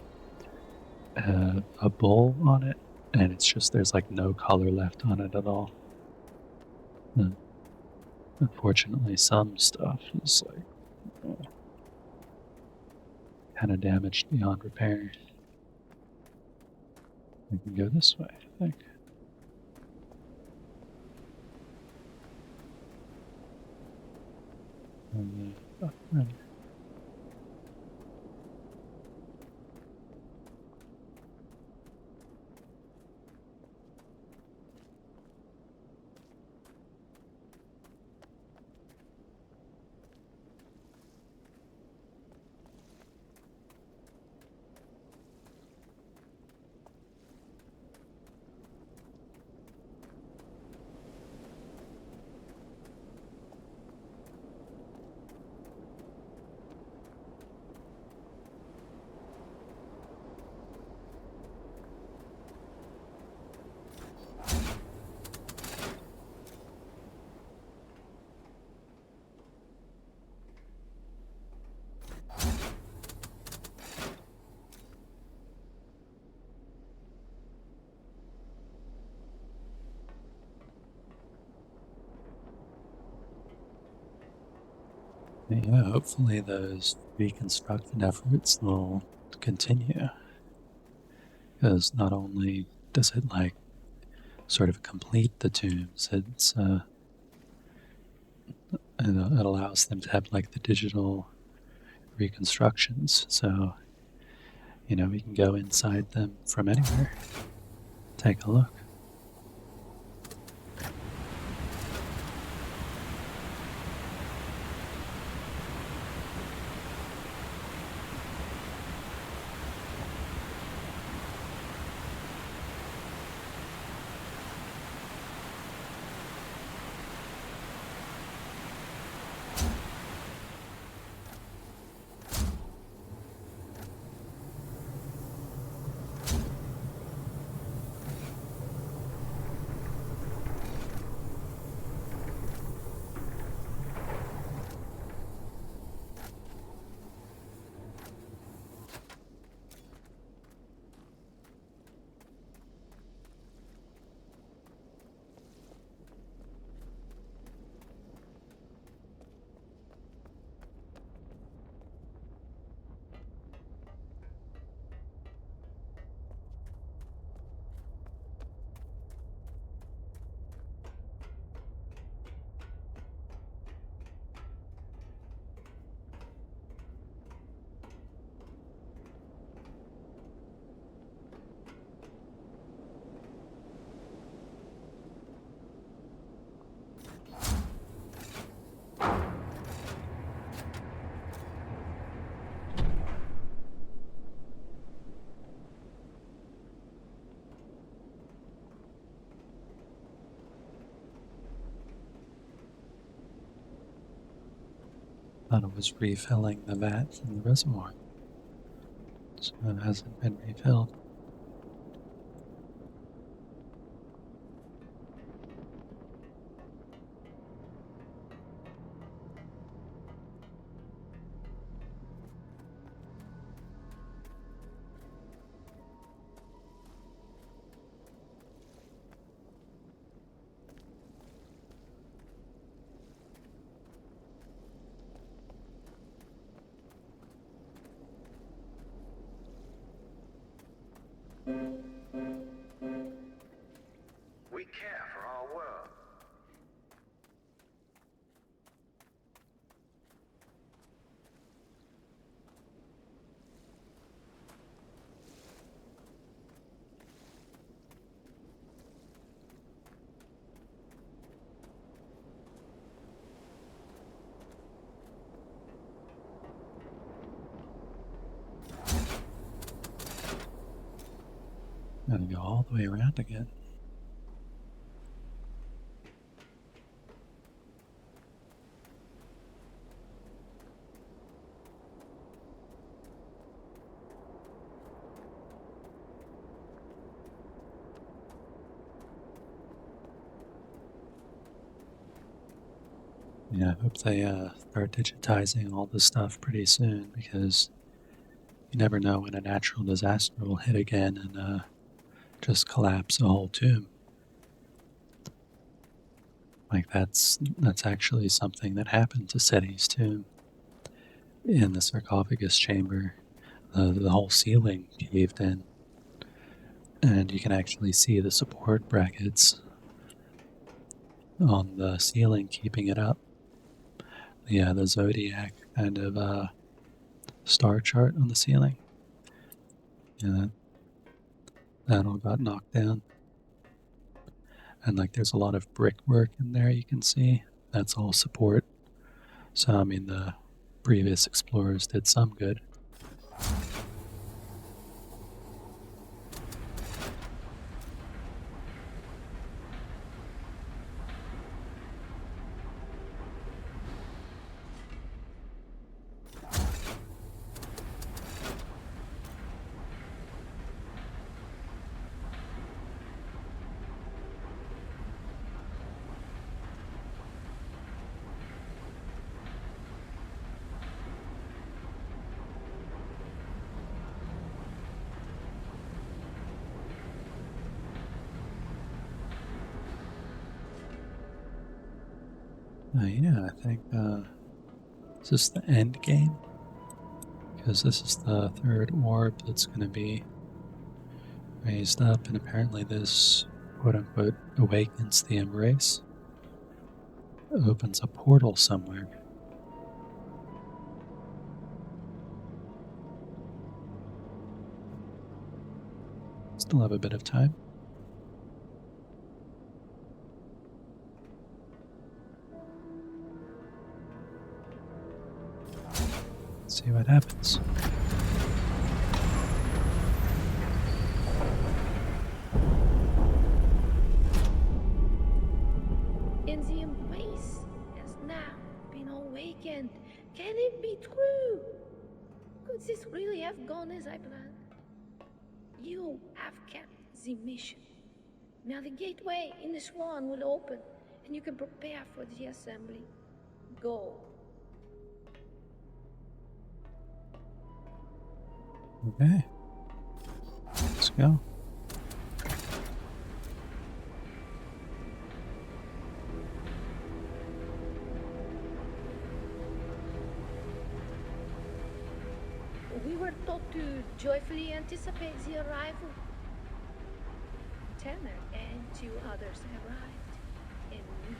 bull on it, and it's just, there's like no color left on it at all. And unfortunately, some stuff is like kind of damaged beyond repair. We can go this way, I think. And, right. Yeah, hopefully those reconstruction efforts will continue. Because not only does it like sort of complete the tombs, it allows them to have like the digital reconstructions. So, we can go inside them from anywhere. Take a look. Thought it was refilling the vat from the reservoir. So it hasn't been refilled. We care for our world. Gotta go all the way around again. Yeah, I hope they start digitizing all this stuff pretty soon because you never know when a natural disaster will hit again and just collapse a whole tomb. Like that's actually something that happened to Seti's tomb in the sarcophagus chamber. The whole ceiling caved in, and you can actually see the support brackets on the ceiling keeping it up. Yeah, the zodiac kind of star chart on the ceiling. Yeah, that all got knocked down. And like there's a lot of brickwork in there you can see. That's all support. So I mean the previous explorers did some good. Yeah, I think Is this the end game? Because this is the third orb that's going to be raised up, and apparently this quote-unquote awakens the embrace. It opens a portal somewhere. Still have a bit of time. Let's see what happens. And the embrace has now been awakened. Can it be true? Could this really have gone as I planned? You have kept the mission. Now the gateway in the Swan will open, and you can prepare for the assembly. Go. Okay. Let's go. We were taught to joyfully anticipate the arrival. Tanner and 2 others arrived, and we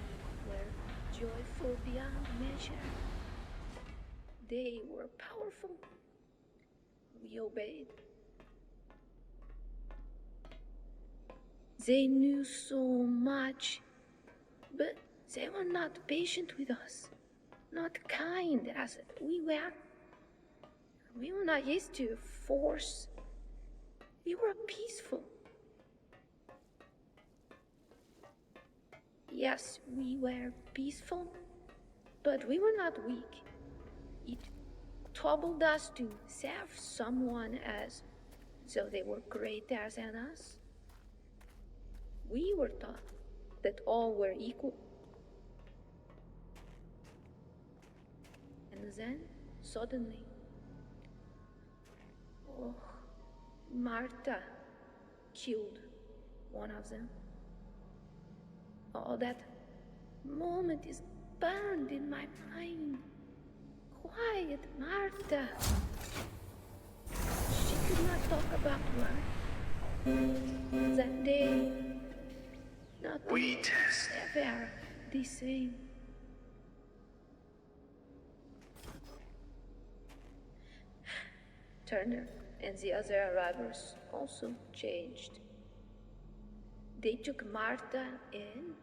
were joyful beyond measure. They were powerful. We obeyed. They knew so much, but they were not patient with us, not kind as we were. We were not used to force. We were peaceful. Yes, we were peaceful, but we were not weak. It troubled us to serve someone as though they were greater than us. We were taught that all were equal. And then, suddenly, Martha killed one of them. Oh, that moment is burned in my mind. Quiet Martha. She could not talk about work. That day, nothing We was test. ever the same. Turner and the other arrivals also changed. They took Martha and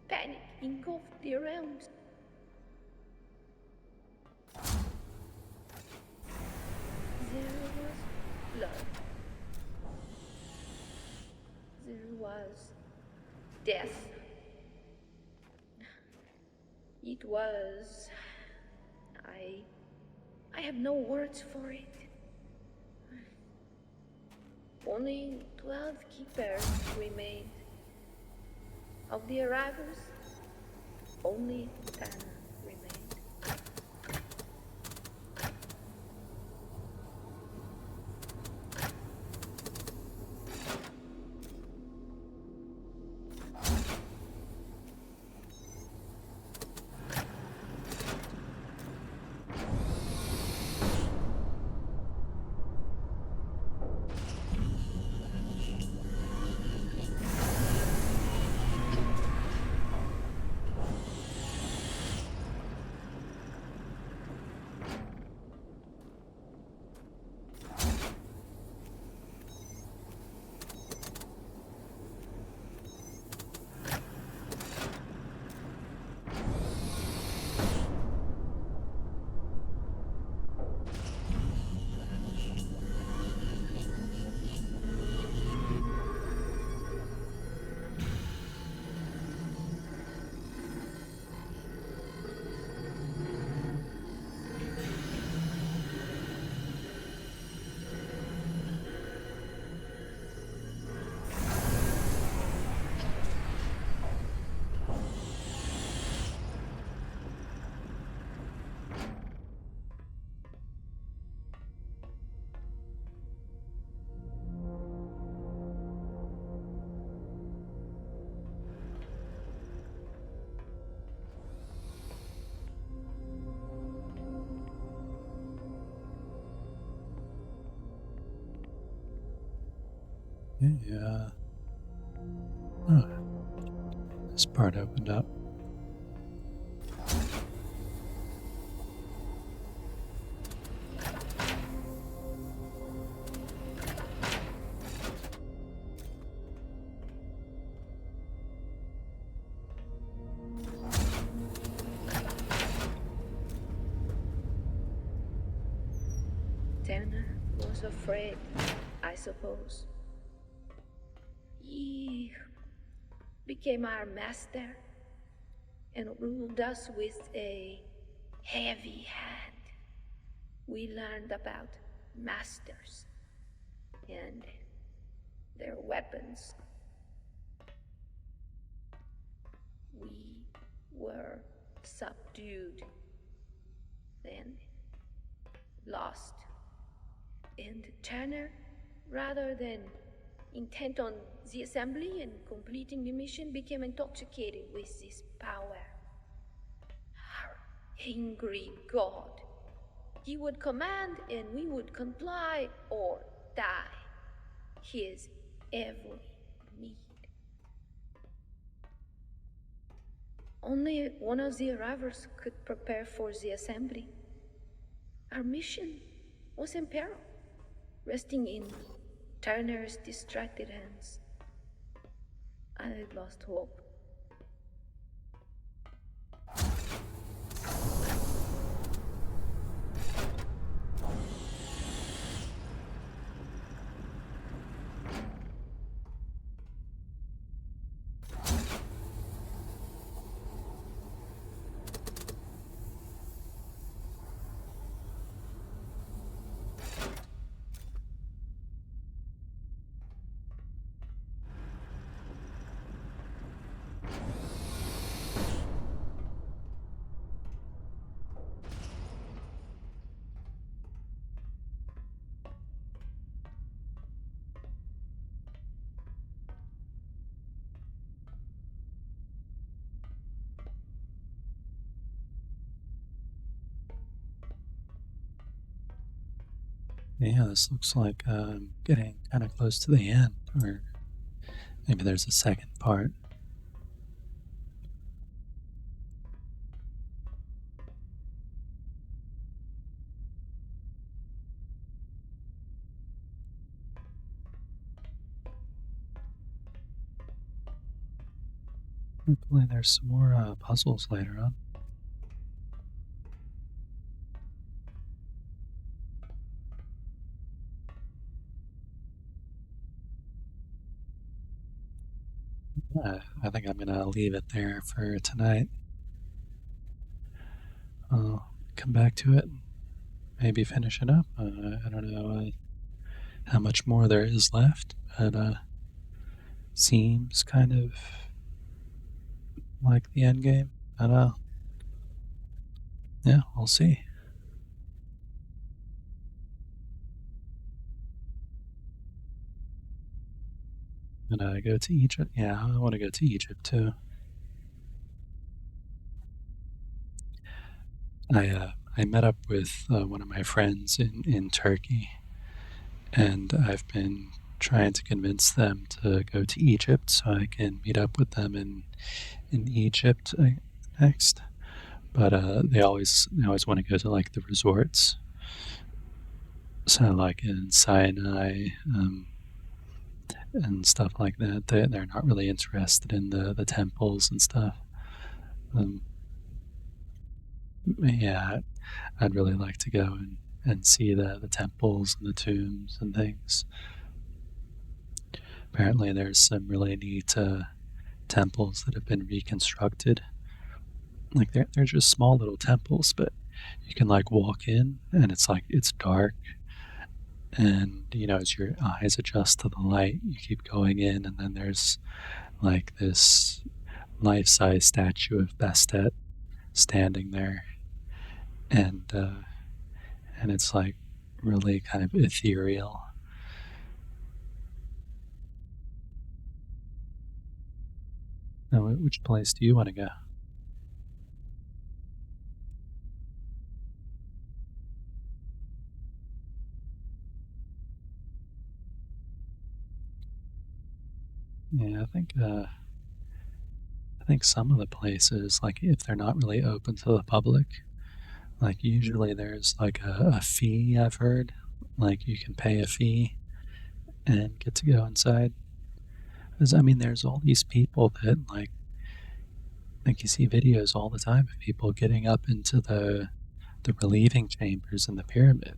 panic engulfed the realms. There was blood. There was death. It was... I have no words for it. Only 12 keepers remained. Of the arrivals, only 10 remained. Yeah. Oh, this part opened up. Tanner was afraid, I suppose. He became our master and ruled us with a heavy hand. We learned about masters and their weapons. We were subdued, then lost. And Turner, rather than intent on the assembly and completing the mission, became intoxicated with this power. Our angry god. He would command and we would comply or die. His every need. Only one of the arrivals could prepare for the assembly. Our mission was in peril, resting in Turner's distracted hands. I had lost hope. Yeah, this looks like getting kind of close to the end, or maybe there's a second part. Hopefully there's some more puzzles later on. I think I'm going to leave it there for tonight. I'll come back to it and maybe finish it up. I don't know how much more there is left, but seems kind of like the end game. But yeah, we'll see. And I go to Egypt. Yeah, I want to go to Egypt too. I met up with one of my friends in Turkey, and I've been trying to convince them to go to Egypt so I can meet up with them in Egypt next. But they always want to go to like the resorts. So like in Sinai and stuff like that, they're not really interested in the temples and stuff. Um, yeah, I'd really like to go and see the temples and the tombs and things. Apparently, there's some really neat temples that have been reconstructed. Like they're just small little temples, but you can like walk in and it's like it's dark, and as your eyes adjust to the light, you keep going in, and then there's like this life-size statue of Bastet standing there, and and it's like really kind of ethereal. Now, which place do you want to go? Yeah, I think some of the places, like if they're not really open to the public, like usually there's like a fee. I've heard, like you can pay a fee and get to go inside. Because I mean, there's all these people that like you see videos all the time of people getting up into the relieving chambers in the pyramid.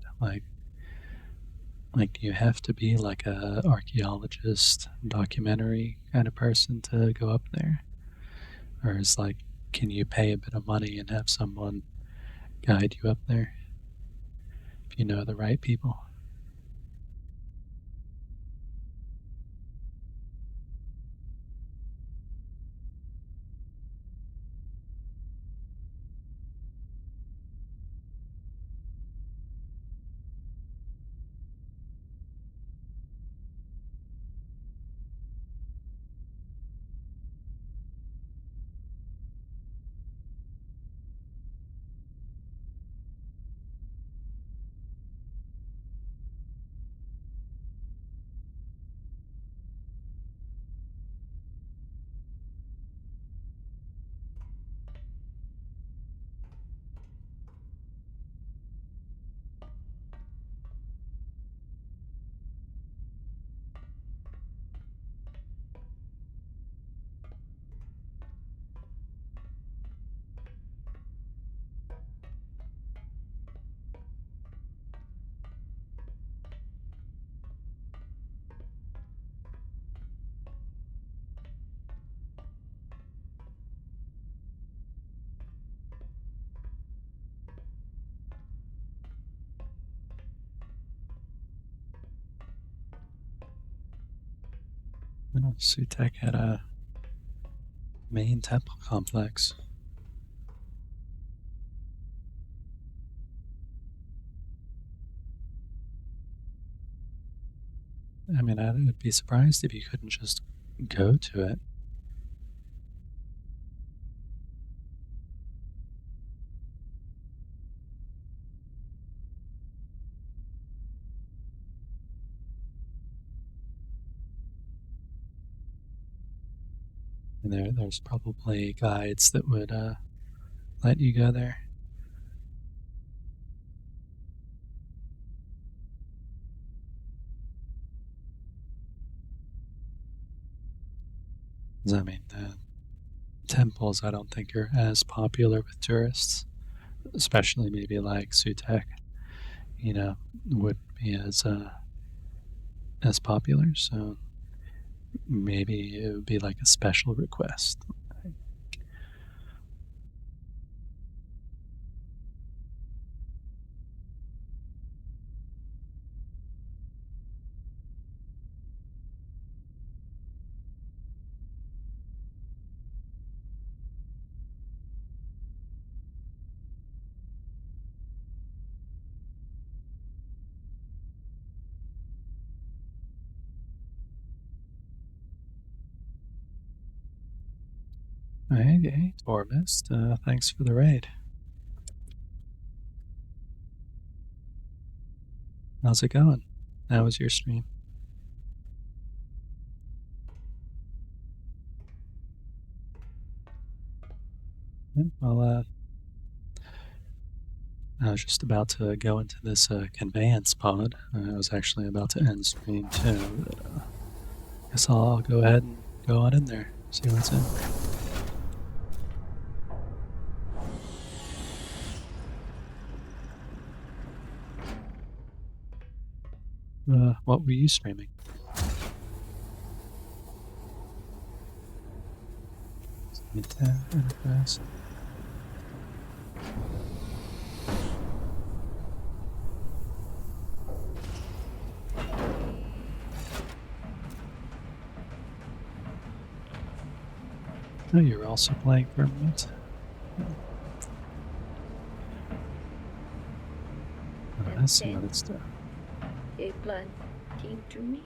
Like you have to be like a archaeologist, documentary kind of person to go up there, or is like, can you pay a bit of money and have someone guide you up there if you know the right people? You know, Sutek had a main temple complex. I mean, I'd be surprised if you couldn't just go to it. And there's probably guides that would let you go there. 'Cause, I mean, the temples I don't think are as popular with tourists, especially maybe like Sutek. You know, wouldn't be as popular. So maybe it would be like a special request. Hey, Myst, thanks for the raid. How's it going? How was your stream? Yeah, well, I was just about to go into this conveyance pod. I was actually about to end stream too. But, guess I'll go ahead and go on in there, see what's in. What were you streaming? Enterprise. Oh, you're also playing Firmament? I see what it's done. A plan came to me.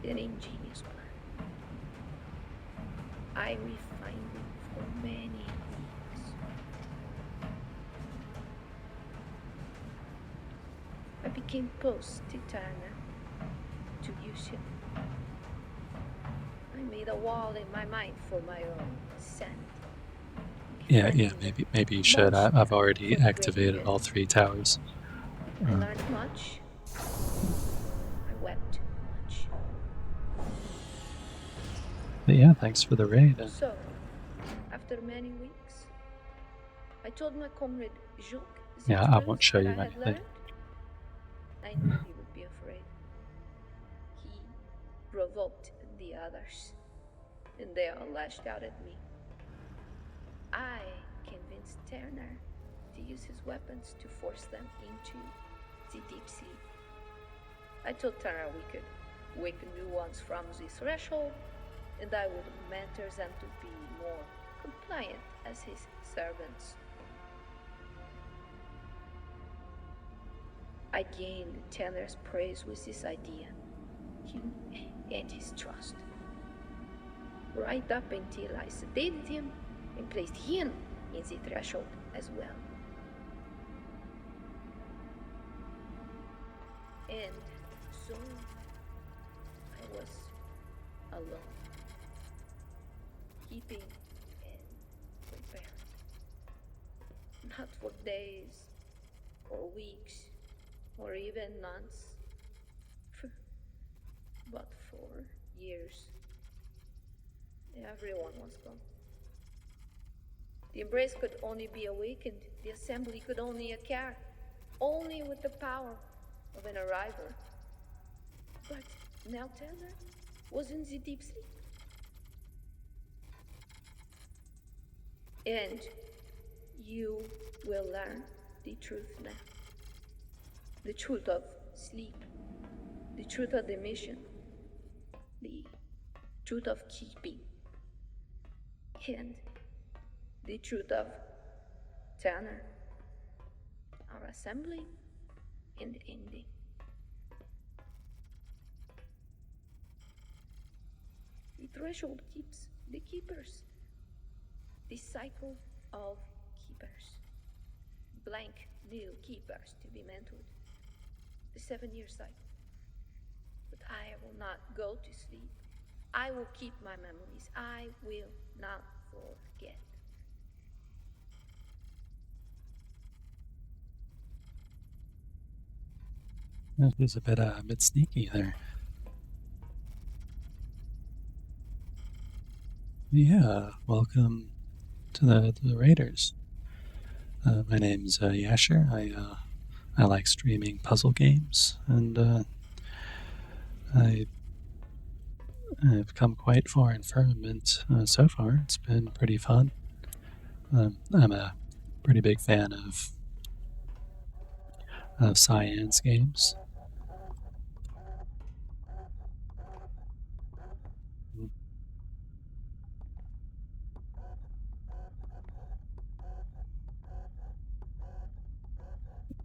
An ingenious plan. I refined it for many weeks. I became post-Titana to use it. need a wall in my mind for my own scent. Yeah, Finding maybe you should. monster I've already for activated breaking all it. 3 towers. I learned much. I wept much. But yeah, thanks for the raid. So, after many weeks, I told my comrade Jacques the Yeah, I truth won't show that you I had anything. learned. I knew he would be afraid. He provoked the others, and they all lashed out at me. I convinced Turner to use his weapons to force them into the deep sea. I told Turner we could wake new ones from the threshold, and I would mentor them to be more compliant as his servants. I gained Tanner's praise with this idea, and his trust. Right up until I sedated him and placed him in the threshold as well. And so I was alone, keeping and preparing. Not for days, or weeks, or even months, but for years. Everyone was gone. The embrace could only be awakened, the assembly could only occur, only with the power of an arriver. But now Tanner was in the deep sleep. And you will learn the truth now. The truth of sleep, the truth of the mission, the truth of keeping, and the truth of Tanner, our assembly and ending. The threshold keeps the keepers. The cycle of keepers. Blank new keepers to be mentored. The 7-year cycle. But I will not go to sleep. I will keep my memories. I will not forget. That was a bit sneaky there. Yeah, welcome to the Raiders. My name's Yasher. I like streaming puzzle games, and I've come quite far in Firmament so far. It's been pretty fun. I'm a pretty big fan of Cyan's games.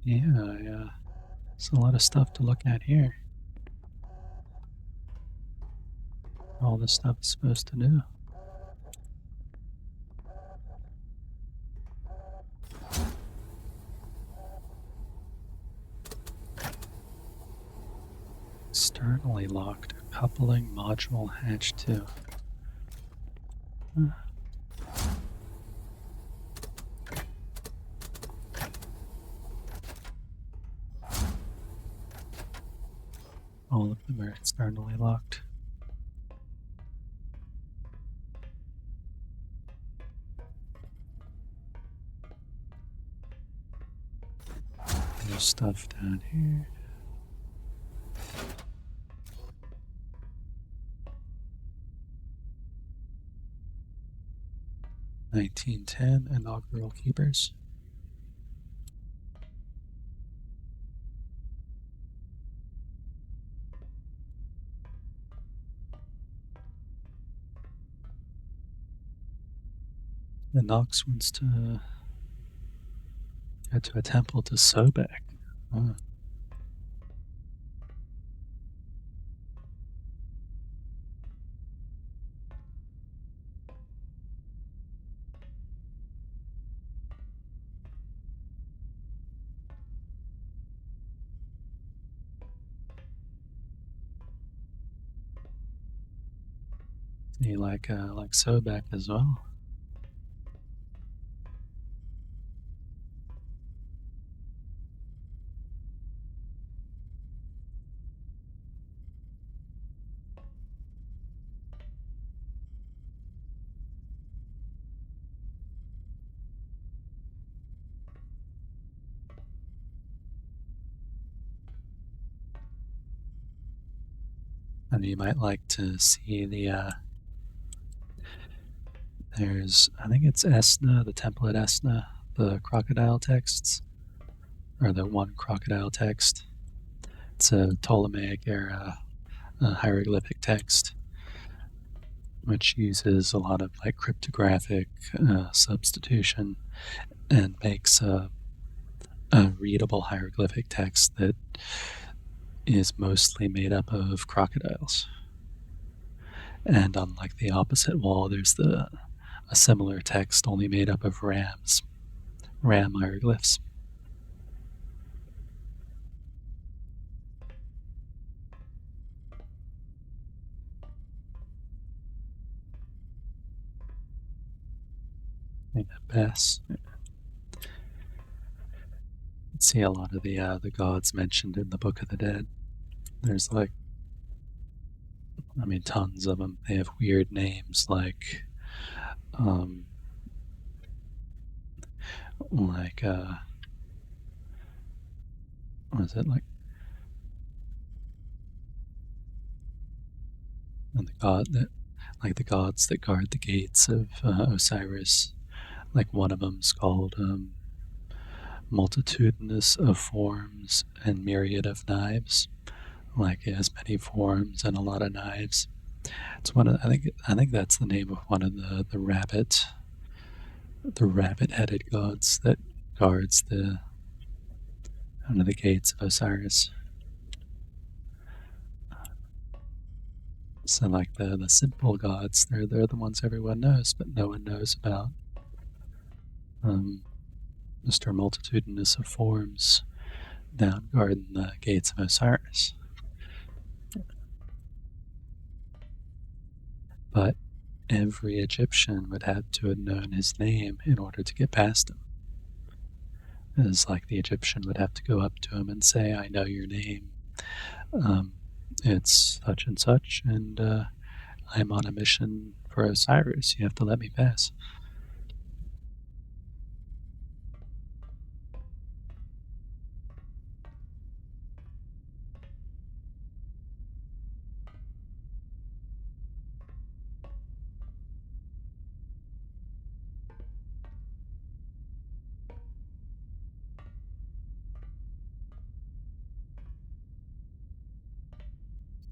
Yeah, there's a lot of stuff to look at here. All this stuff is supposed to do. Externally locked coupling module hatch 2. All of them are externally locked. There's stuff down here. (1910) inaugural keepers. The Nox wants to go to a temple to Sobek. Oh. See, like Sobek as well. And you might like to see the there's, I think it's Esna, the temple at Esna, the crocodile texts, or the one crocodile text. It's a Ptolemaic era hieroglyphic text, which uses a lot of like cryptographic substitution and makes a readable hieroglyphic text that is mostly made up of crocodiles. And on like the opposite wall, there's a similar text only made up of ram hieroglyphs. Make that pass. See a lot of the gods mentioned in the Book of the Dead. There's like, I mean, tons of them. They have weird names like what is it like? And the god that, like the gods that guard the gates of Osiris. Like one of them's called multitudinous of forms and myriad of knives. Like it has many forms and a lot of knives. It's one of, I think that's the name of one of the rabbit-headed gods that guards under the gates of Osiris. So like the simple gods, they're the ones everyone knows, but no one knows about. Mr. Multitudinous of Forms down guarding the gates of Osiris. But every Egyptian would have to have known his name in order to get past him. It's like the Egyptian would have to go up to him and say, I know your name. It's such and such, and I'm on a mission for Osiris. You have to let me pass.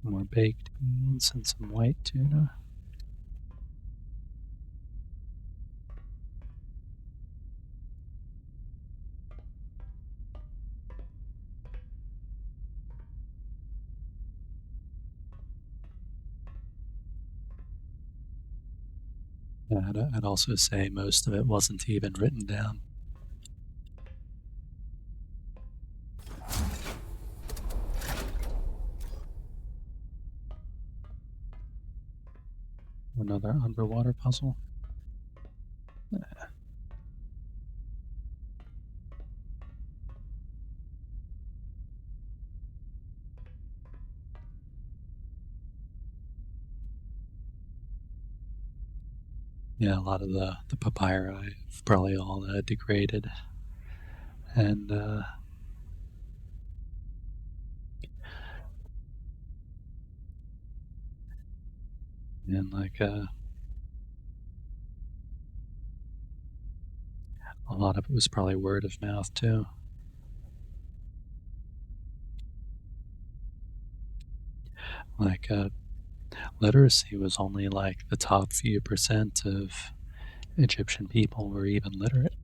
More baked beans and some white tuna. Yeah, I'd also say most of it wasn't even written down. Another underwater puzzle. Yeah, a lot of the papyri have probably all degraded. And like a lot of it was probably word of mouth too. Like literacy was only like the top few percent of Egyptian people were even literate.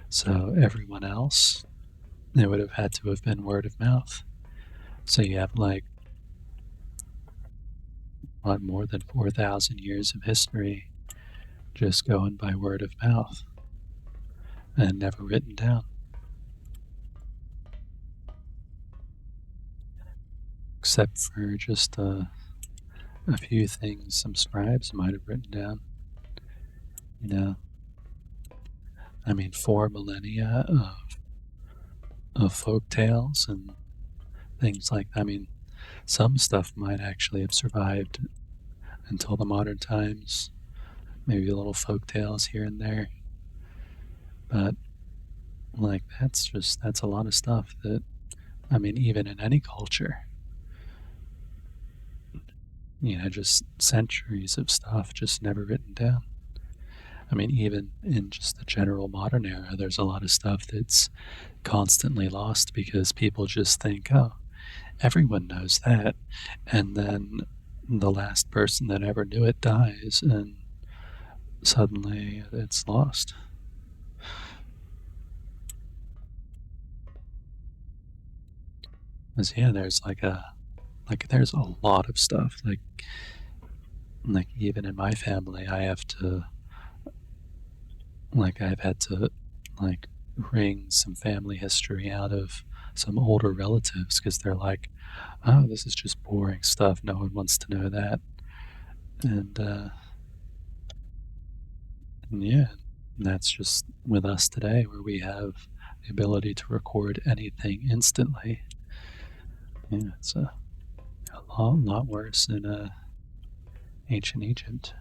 So everyone else, it would have had to have been word of mouth. So you have like what, more than 4,000 years of history just going by word of mouth and never written down. Except for just a few things some scribes might have written down. You know, I mean, 4 millennia of folk tales and things like that. I mean, some stuff might actually have survived until the modern times. Maybe little folk tales here and there. But, like, that's a lot of stuff that, I mean, even in any culture, just centuries of stuff just never written down. I mean, even in just the general modern era, there's a lot of stuff that's constantly lost because people just think, oh, everyone knows that. And then the last person that ever knew it dies, and suddenly it's lost. Because, yeah, there's there's a lot of stuff. Like even in my family, I've had to, like, wring some family history out of some older relatives because they're like, oh, this is just boring stuff. No one wants to know that. And yeah, that's just with us today, where we have the ability to record anything instantly. Yeah, it's a lot worse in ancient Egypt.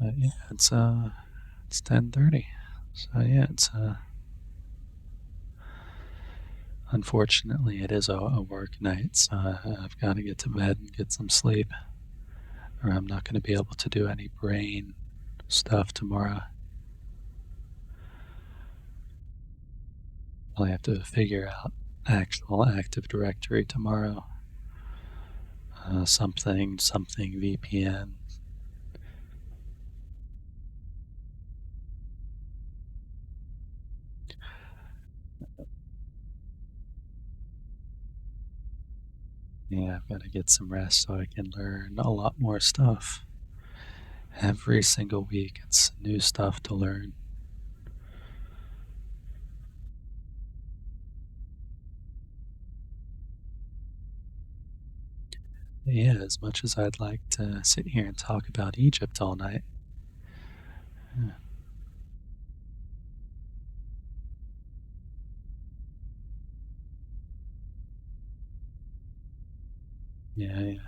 But yeah, it's 10:30. So yeah, it's unfortunately it is a work night. So I've got to get to bed and get some sleep, or I'm not going to be able to do any brain stuff tomorrow. I'll have to figure out actual Active Directory tomorrow. Something VPN. Yeah, I've got to get some rest so I can learn a lot more stuff. Every single week, it's new stuff to learn. Yeah, as much as I'd like to sit here and talk about Egypt all night. Yeah, yeah.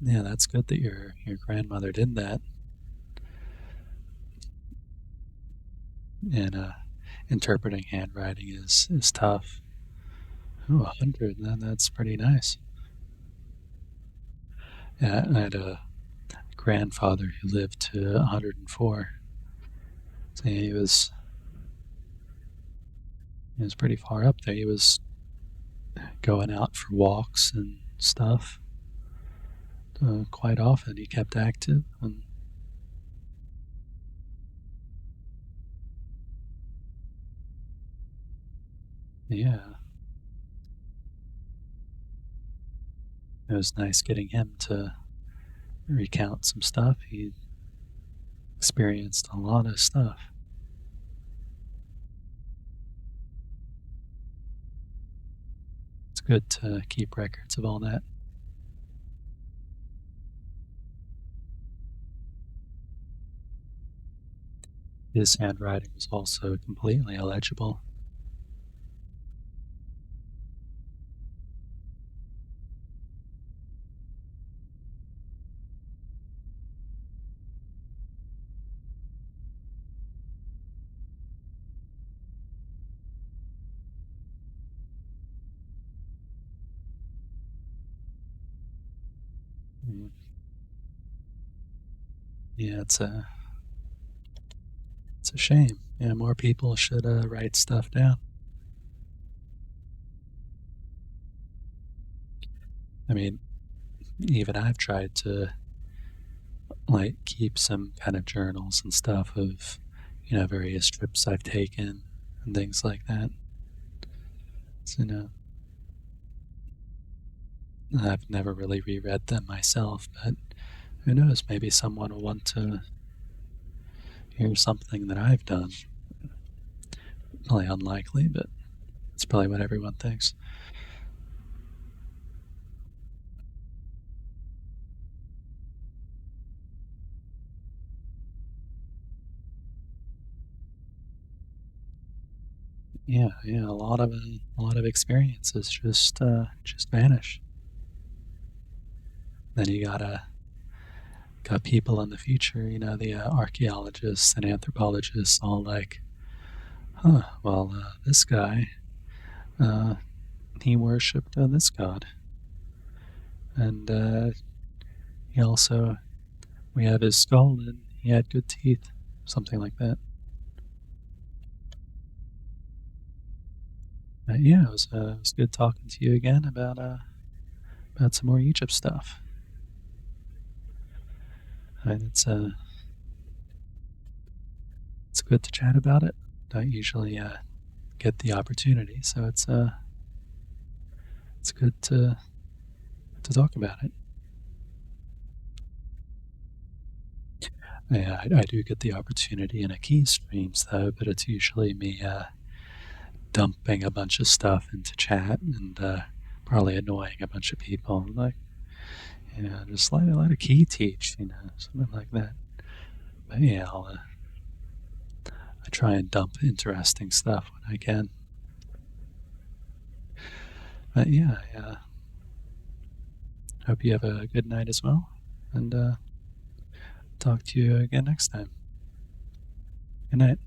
Yeah, that's good that your grandmother did that. And interpreting handwriting is tough. Oh, 100. That's pretty nice. Yeah, I had a grandfather who lived to 104. So yeah, he was pretty far up there. He was going out for walks and stuff quite often. He kept active, and yeah, it was nice getting him to recount some stuff. He experienced a lot of stuff. It's good to keep records of all that. His handwriting was also completely illegible. Mm. Yeah, it's a shame. Yeah, more people should write stuff down. I mean, even I've tried to like keep some kind of journals and stuff of, various trips I've taken and things like that. So, I've never really reread them myself, but who knows? Maybe someone will want to hear something that I've done. Really unlikely, but it's probably what everyone thinks. Yeah, a lot of experiences just vanish. Then you got people in the future, the archaeologists and anthropologists, all like, huh, well, this guy, uh, he worshipped this god, and he also, we have his skull, and he had good teeth, something like that. But yeah, it was good talking to you again about some more Egypt stuff. And it's good to chat about it. Don't usually get the opportunity, so it's good to talk about it. Yeah, I do get the opportunity in a key streams though, but it's usually me dumping a bunch of stuff into chat and probably annoying a bunch of people. Like, just let a key teach, something like that. But yeah, I try and dump interesting stuff when I can. But yeah, I hope you have a good night as well, and talk to you again next time. Good night.